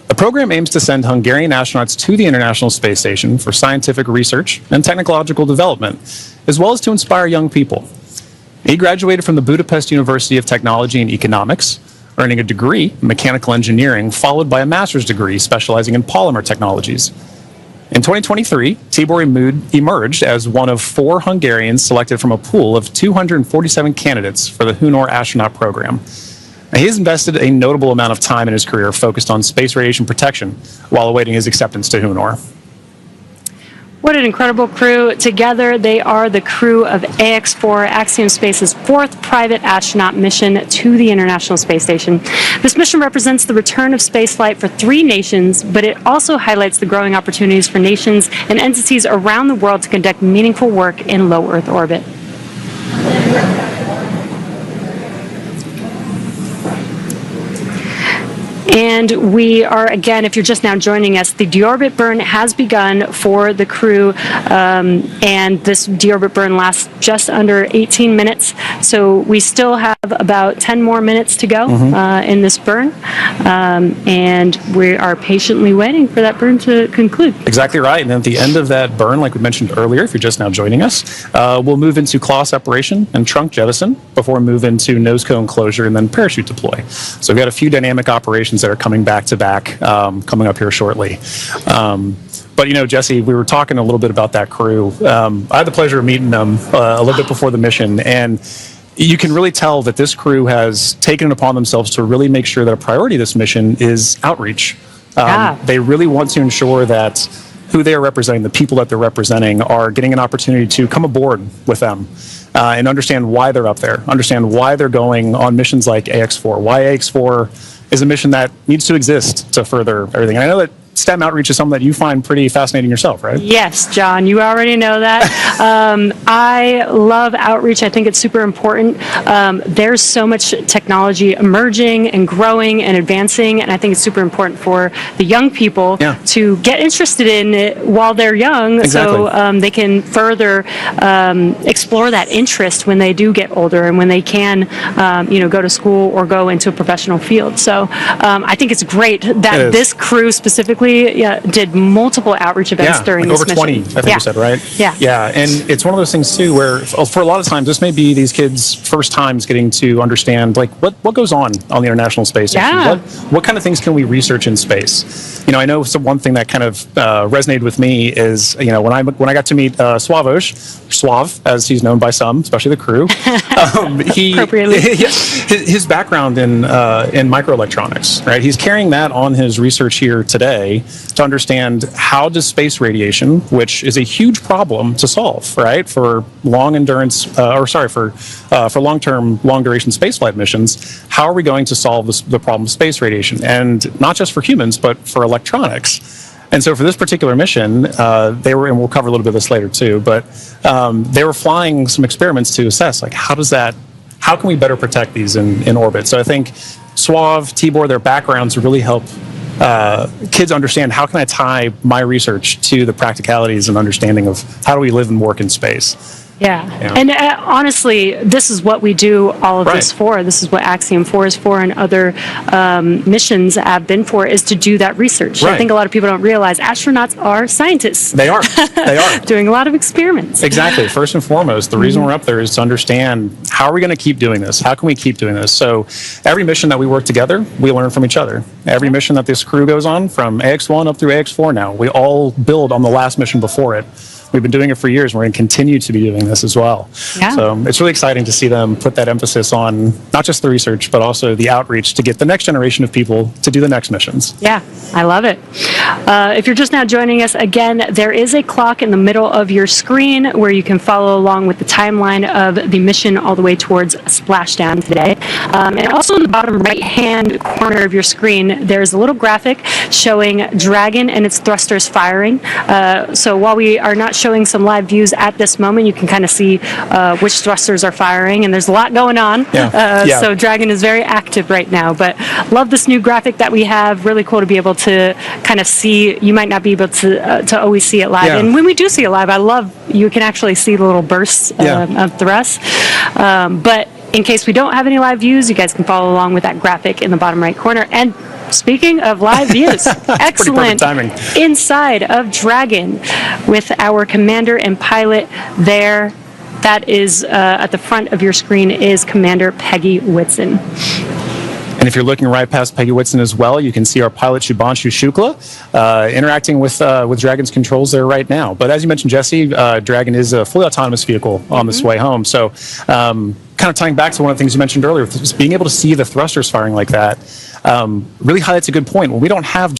The program aims to send Hungarian astronauts to the International Space Station for scientific research and technological development, as well as to inspire young people. He graduated from the Budapest University of Technology and Economics, earning a degree in mechanical engineering, followed by a master's degree specializing in polymer technologies. In 2023, Tibor emerged as one of 4 Hungarians selected from a pool of 247 candidates for the HUNOR astronaut program. Now, he has invested a notable amount of time in his career focused on space radiation protection while awaiting his acceptance to HUNOR. What an incredible crew. Together, they are the crew of AX4, Axiom Space's 4th private astronaut mission to the International Space Station. This mission represents the return of spaceflight for 3 nations, but it also highlights the growing opportunities for nations and entities around the world to conduct meaningful work in low Earth orbit. And we are, again, if you're just now joining us, the deorbit burn has begun for the crew, and this deorbit burn lasts just under 18 minutes. So we still have about 10 more minutes to go in this burn, and we are patiently waiting for that burn to conclude. Exactly right. And at the end of that burn, like we mentioned earlier, if you're just now joining us, we'll move into claw separation and trunk jettison before we move into nose cone closure and then parachute deploy. So we've got a few dynamic operations that are coming back to back, coming up here shortly. But, Jesse, we were talking a little bit about that crew. I had the pleasure of meeting them a little bit before the mission, and you can really tell that this crew has taken it upon themselves to really make sure that a priority of this mission is outreach. They really want to ensure that who they are representing, the people that they're representing, are getting an opportunity to come aboard with them and understand why they're up there, understand why they're going on missions like AX4, why AX4 is a mission that needs to exist to further everything. And I know that STEM outreach is something that you find pretty fascinating yourself, right? Yes, John, you already know that. I love outreach. I think it's super important. There's so much technology emerging and growing and advancing, and I think it's super important for the young people to get interested in it while they're young, so they can further explore that interest when they do get older and when they can, go to school or go into a professional field. So I think it's great that this crew specifically did multiple outreach events during this mission. Over 20, I think you said, right? Yeah. Yeah, and it's one of those things, too, where for a lot of times, this may be these kids' first times getting to understand, like, what goes on the International Space Station? What kind of things can we research in space? I know one thing that kind of resonated with me is, when I got to meet Suave, as he's known by some, especially the crew, his background in microelectronics, right? He's carrying that on his research here today to understand how does space radiation, which is a huge problem to solve, right, for long endurance, for long-term, long-duration spaceflight missions, how are we going to solve the problem of space radiation? And not just for humans, but for electronics. And so for this particular mission, they were, and we'll cover a little bit of this later too, but they were flying some experiments to assess, like, how can we better protect these in orbit? So I think Suave, Tibor, their backgrounds really help kids understand, how can I tie my research to the practicalities and understanding of how do we live and work in space. And honestly, this is what we do all of this for. This is what Axiom 4 is for, and other missions have been for, is to do that research. I think a lot of people don't realize astronauts are scientists. They are. Doing a lot of experiments. Exactly. First and foremost, the reason we're up there is to understand, how are we going to keep doing this? How can we keep doing this? So every mission that we work together, we learn from each other. Every mission that this crew goes on, from AX1 up through AX4 now, we all build on the last mission before it. We've been doing it for years. We're going to continue to be doing this as well. So it's really exciting to see them put that emphasis on not just the research, but also the outreach to get the next generation of people to do the next missions. Yeah, I love it. If you're just now joining us, again, there is a clock in the middle of your screen where you can follow along with the timeline of the mission all the way towards Splashdown today. And also in the bottom right-hand corner of your screen, there's a little graphic showing Dragon and its thrusters firing. So while we are not showing some live views at this moment, you can kind of see which thrusters are firing, and there's a lot going on. So Dragon is very active right now, but love this new graphic that we have. Really cool to be able to kind of see. You might not be able to always see it live, and when we do see it live, I love you can actually see the little bursts of thrust. But in case we don't have any live views, you guys can follow along with that graphic in the bottom right corner. And speaking of live views, excellent inside of Dragon with our commander and pilot there. That is at the front of your screen is Commander Peggy Whitson. And if you're looking right past Peggy Whitson as well, you can see our pilot Shubhanshu Shukla interacting with Dragon's controls there right now. But as you mentioned, Jesse, Dragon is a fully autonomous vehicle on this way home. So kind of tying back to one of the things you mentioned earlier, being able to see the thrusters firing like that really highlights a good point. When we don't have